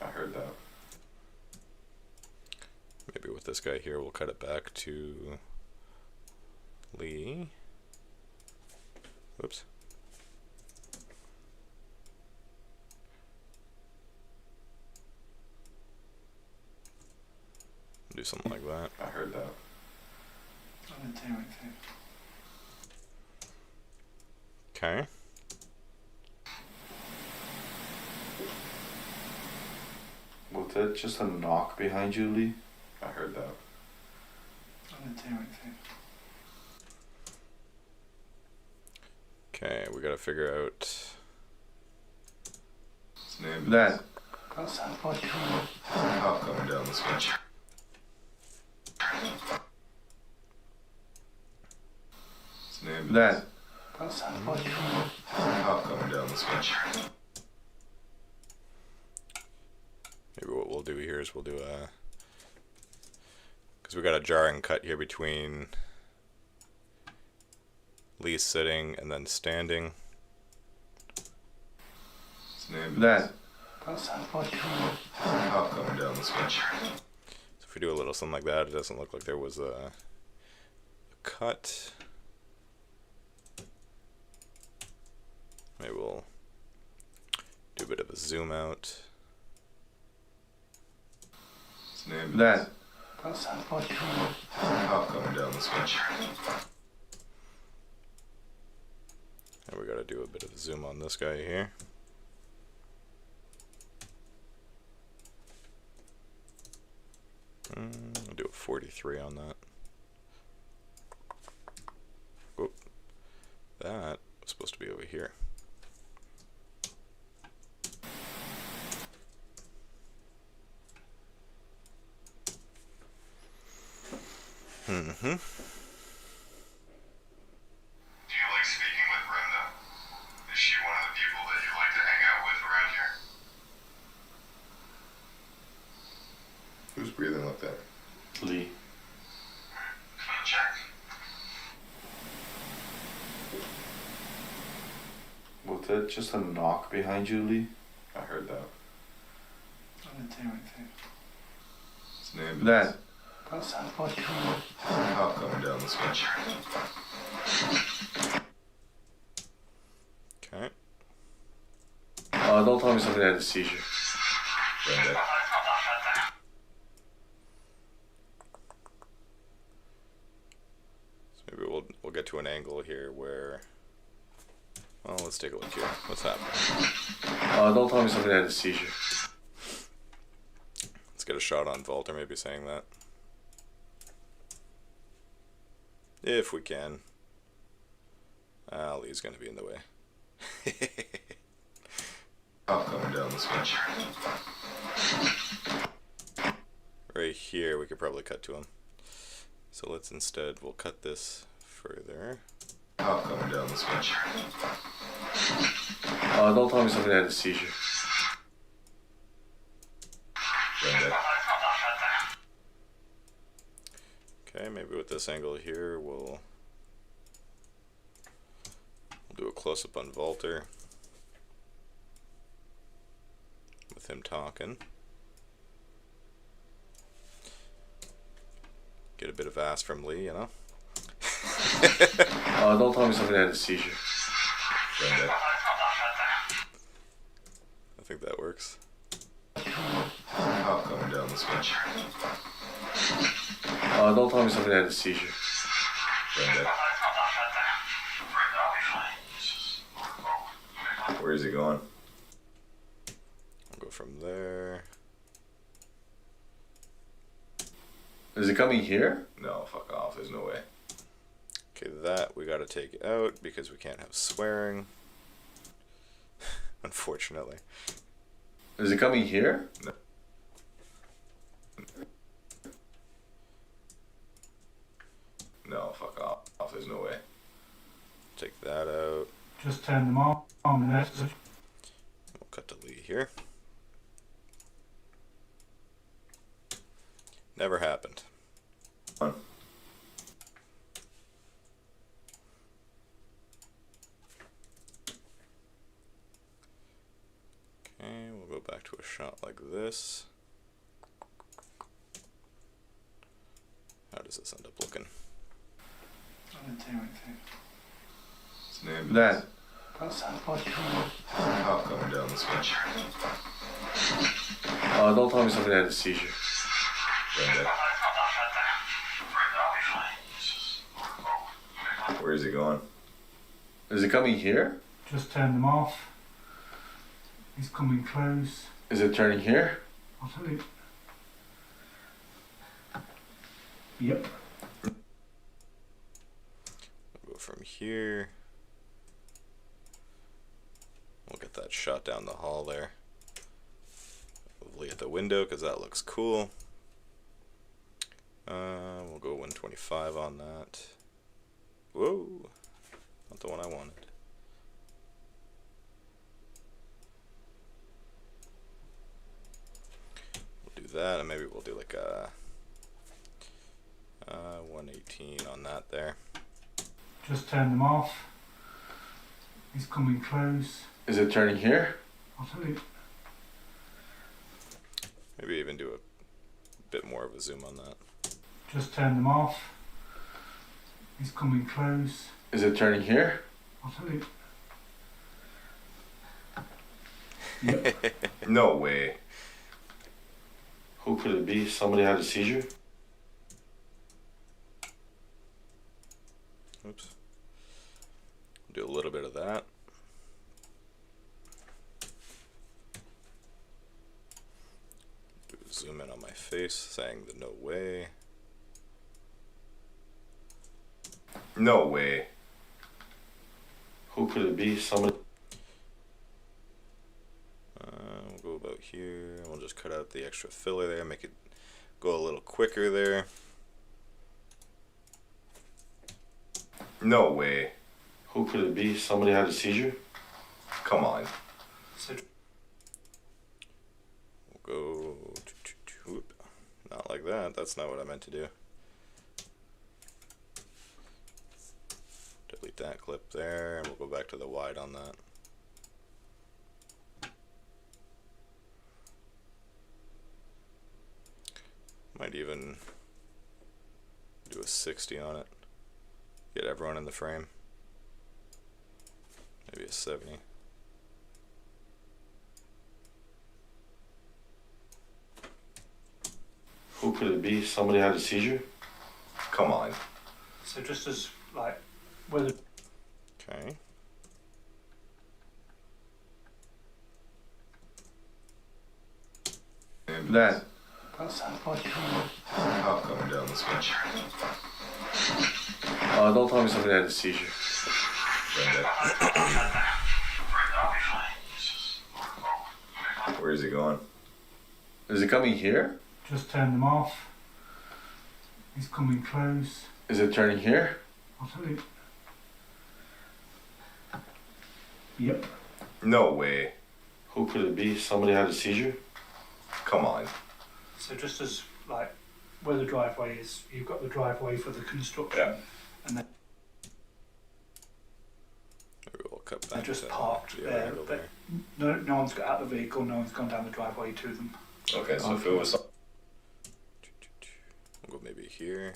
I heard that. Maybe with this guy here, we'll cut it back to Lee. Whoops. Do something like that. I heard that. I didn't hear anything. Okay. Was Was it just a knock behind you, Lee? I heard that. I didn't do anything. Okay, we gotta figure out his name. That. That sounds like a Hop coming down this way. His name. That. That sounds like a Hop coming down this way. Maybe what we'll do here is we'll do a, because we got a jarring cut here between Lee sitting and then standing. His name. That. That sounds like a Hop coming down this way. So if we do a little something like that, it doesn't look like there was a cut. Maybe we'll do a bit of a zoom out. His name. That. That sounds like a Hop coming down this way. And we gotta do a bit of a zoom on this guy here. I'll do a 43 on that. Whoop. That was supposed to be over here. Do you like speaking with Brenda? Is she one of the people that you like to hang out with around here? Who's breathing like that? Lee. Can you check? Was it just a knock behind you, Lee? I heard that. I didn't do anything. His name. That. That sounds like a Hop coming down this way. Okay. Don't tell me somebody had a seizure. Brenda. So maybe we'll get to an angle here where. Well, let's take a look here. What's happening? Don't tell me somebody had a seizure. Let's get a shot on Volter maybe saying that. If we can. Lee's gonna be in the way. Hop coming down this way. Right here, we could probably cut to him. So let's instead, we'll cut this further. Hop coming down this way. Don't tell me somebody had a seizure. Brenda. Okay, maybe with this angle here, we'll do a close-up on Volter with him talking. Get a bit of ass from Lee, you know? Don't tell me somebody had a seizure. Brenda. I think that works. Hop coming down this way. Don't tell me somebody had a seizure. Brenda. Where is he going? I'll go from there. Is it coming here? No, fuck off. There's no way. Okay, that we gotta take out because we can't have swearing. Unfortunately. Is it coming here? No. No, fuck off. There's no way. Take that out. Just turn them on and that's it. We'll cut to Lee here. Never happened. On. Okay, we'll go back to a shot like this. How does this end up looking? I didn't do anything. His name. That. That sounds like a Hop coming down this way. Don't tell me somebody had a seizure. Brenda. Where is he going? Is it coming here? Just turn them off. He's coming close. Is it turning here? I'll tell you. Yep. We'll go from here. We'll get that shot down the hall there. Hopefully at the window, because that looks cool. We'll go 125 on that. Whoa, not the one I wanted. We'll do that, and maybe we'll do like a 118 on that there. Just turn them off. He's coming close. Is it turning here? I'll tell you. Maybe even do a bit more of a zoom on that. Just turn them off. He's coming close. Is it turning here? I'll tell you. Yep. No way. Who could it be? Somebody had a seizure? Oops. Do a little bit of that. Do a zoom in on my face, saying the no way. No way. Who could it be? Somebody. We'll go about here. We'll just cut out the extra filler there, make it go a little quicker there. No way. Who could it be? Somebody had a seizure? Come on. So We'll go. Whoop. Not like that. That's not what I meant to do. Delete that clip there, and we'll go back to the wide on that. Might even do a 60 on it. Get everyone in the frame. Maybe a 70. Who could it be? Somebody had a seizure? Come on. So just as like whether Okay. That. that sounds like I'll come down this way. Don't tell me somebody had a seizure. Where is he going? Is it coming here? just turn them off. He's coming close. Is it turning here? I'll tell you. Yep. No way. Who could it be? Somebody had a seizure? Come on. So just as like where the driveway is, you've got the driveway for the construction, Yeah. and then Maybe we'll cut they're back just to parked the there. angle But no one's got out of the vehicle. No one's gone down the driveway to them. Okay, so if it was. We'll go maybe here.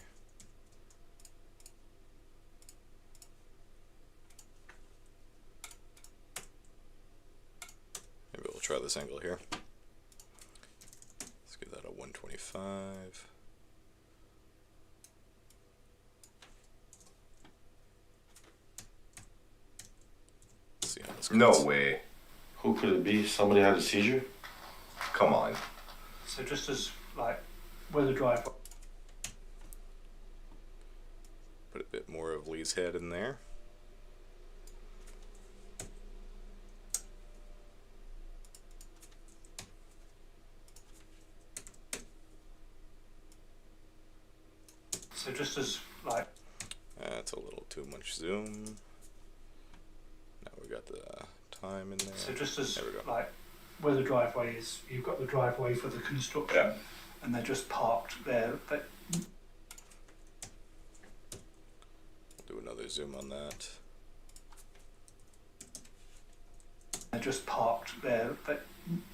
Maybe we'll try this angle here. Let's give that a 125. No See how this No cuts. way. Who could it be? Somebody had a seizure? Come on. So just as like where the driveway. Put a bit more of Lee's head in there. So just as like That's a little too much zoom. Now we got the time in there. so just as There we go. like where the driveway is, you've got the driveway for the construction, Yeah. and they're just parked there. But Do another zoom on that. they're just parked there. But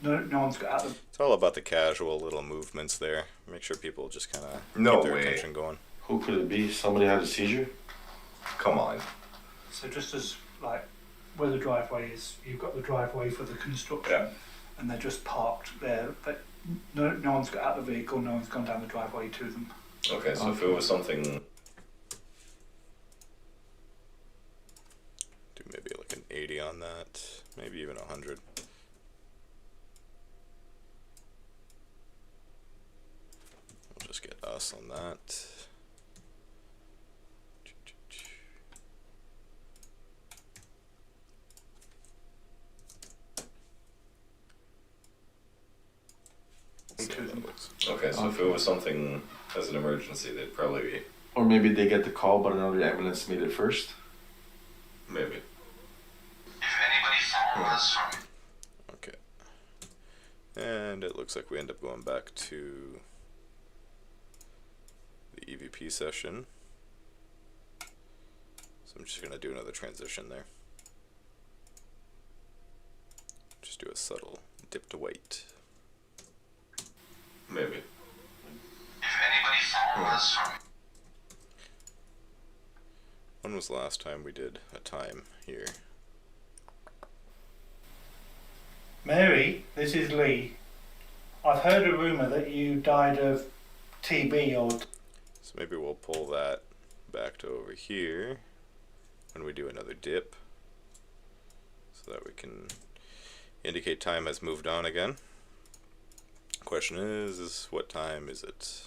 no one's got out of. It's all about the casual little movements there. Make sure people just kind of No keep their way. attention going. Who could it be? Somebody had a seizure? Come on. So just as like where the driveway is, you've got the driveway for the construction, Yeah. and they're just parked there. But no one's got out of the vehicle. No one's gone down the driveway to them. Okay, so if it was something. Do maybe like an 80 on that. Maybe even 100. see to how that them. works. Okay, so if it was something as an emergency, they'd probably be Or maybe they get the call, but another ambulance made it first. maybe. If anybody follow us from Okay. And it looks like we end up going back to the EVP session. So I'm just going to do another transition there. Just do a subtle dip to weight. Maybe. if anybody follow us from When was the last time we did a time here? Mary, this is Lee. I've heard a rumour that you died of TB or... So maybe we'll pull that back to over here when we do another dip, so that we can indicate time has moved on again. Question is what time is it?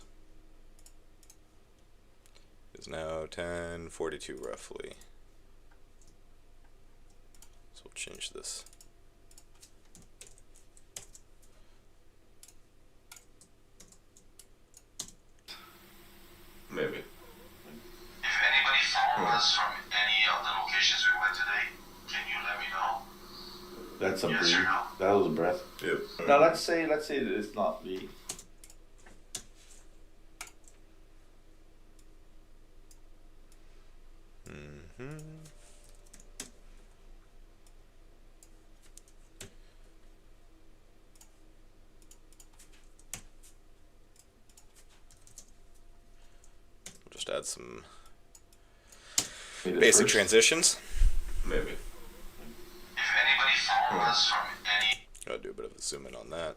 It's now 10:42 roughly. So we'll change this. Maybe. if anybody follow us from any of the locations we went today, can you let me know? That's a Yes breathe. or no? That was a breath. Yep. Now let's say that it's not Lee. We'll just add some Made it basic first. transitions. Maybe. If anybody follow us from any Gotta do a bit of a zoom in on that.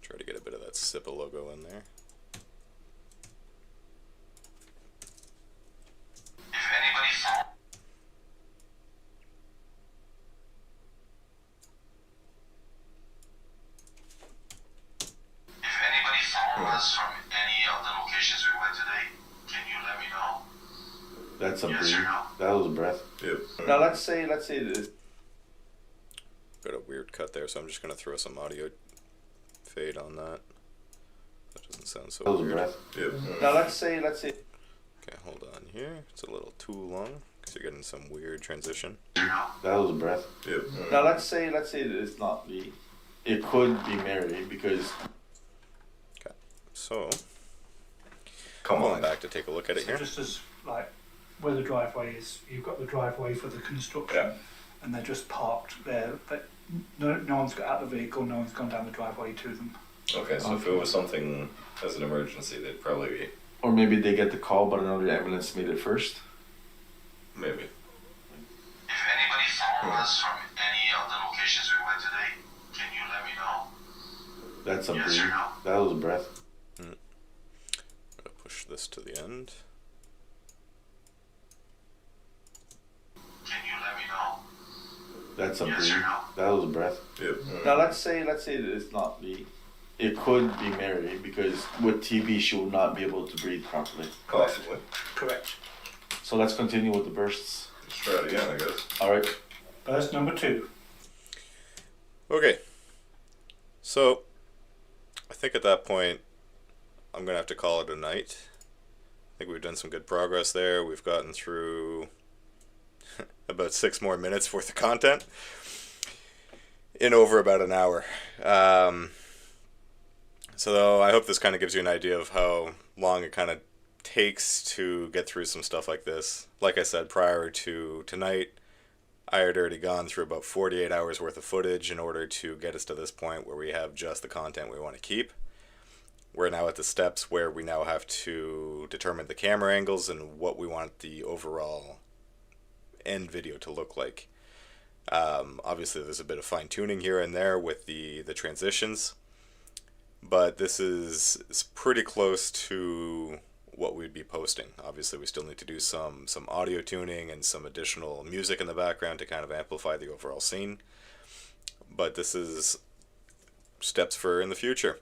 Try to get a bit of that SIPA logo in there. if anybody follow if anybody follow us from any of the locations we went today, can you let me know? That's a Yes breathe. or no? That was a breath. Yep. Now let's say it's Got a weird cut there, so I'm just gonna throw some audio fade on that. That doesn't sound so that was a weird. breath. Yep. Now let's say Okay, hold on here. It's a little too long because you're getting some weird transition. that was a breath. Yep. Now let's say it's not Lee. It could be Mary because Okay, so Come going on. back to take a look at it So here. just as, like, where the driveway is, you've got the driveway for the construction, Yeah. and they're just parked there. But no one's got out of the vehicle, no one's gone down the driveway to them. Okay, so if it was something as an emergency, they'd probably be or maybe they get the call, but another ambulance made it first. maybe. If anybody follow us from any of the locations we went today, can you let me know? That's a Yes breathe. or no? That was a breath. I'm gonna push this to the end. Can you let me know? That's a Yes breathe. or no? That was a breath. Yep. Now let's say it's not Lee. It could be Mary because with TB she will not be able to breathe properly. Possibly. Correct. So let's continue with the bursts. Let's try it again, I guess. All right. Burst number 2. Okay, so I think at that point I'm gonna have to call it a night. I think we've done some good progress there. We've gotten through about 6 more minutes worth of content in over about an hour. So I hope this kind of gives you an idea of how long it kind of takes to get through some stuff like this. Like I said, prior to tonight, I had already gone through about 48 hours worth of footage in order to get us to this point where we have just the content we want to keep. We're now at the steps where we now have to determine the camera angles and what we want the overall end video to look like. Obviously there's a bit of fine tuning here and there with the transitions, but this is pretty close to what we'd be posting. Obviously we still need to do some audio tuning and some additional music in the background to kind of amplify the overall scene, but this is steps for in the future.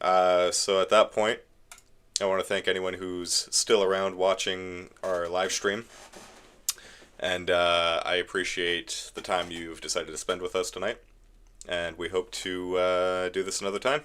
So at that point I want to thank anyone who's still around watching our live stream. And I appreciate the time you've decided to spend with us tonight. And we hope to do this another time.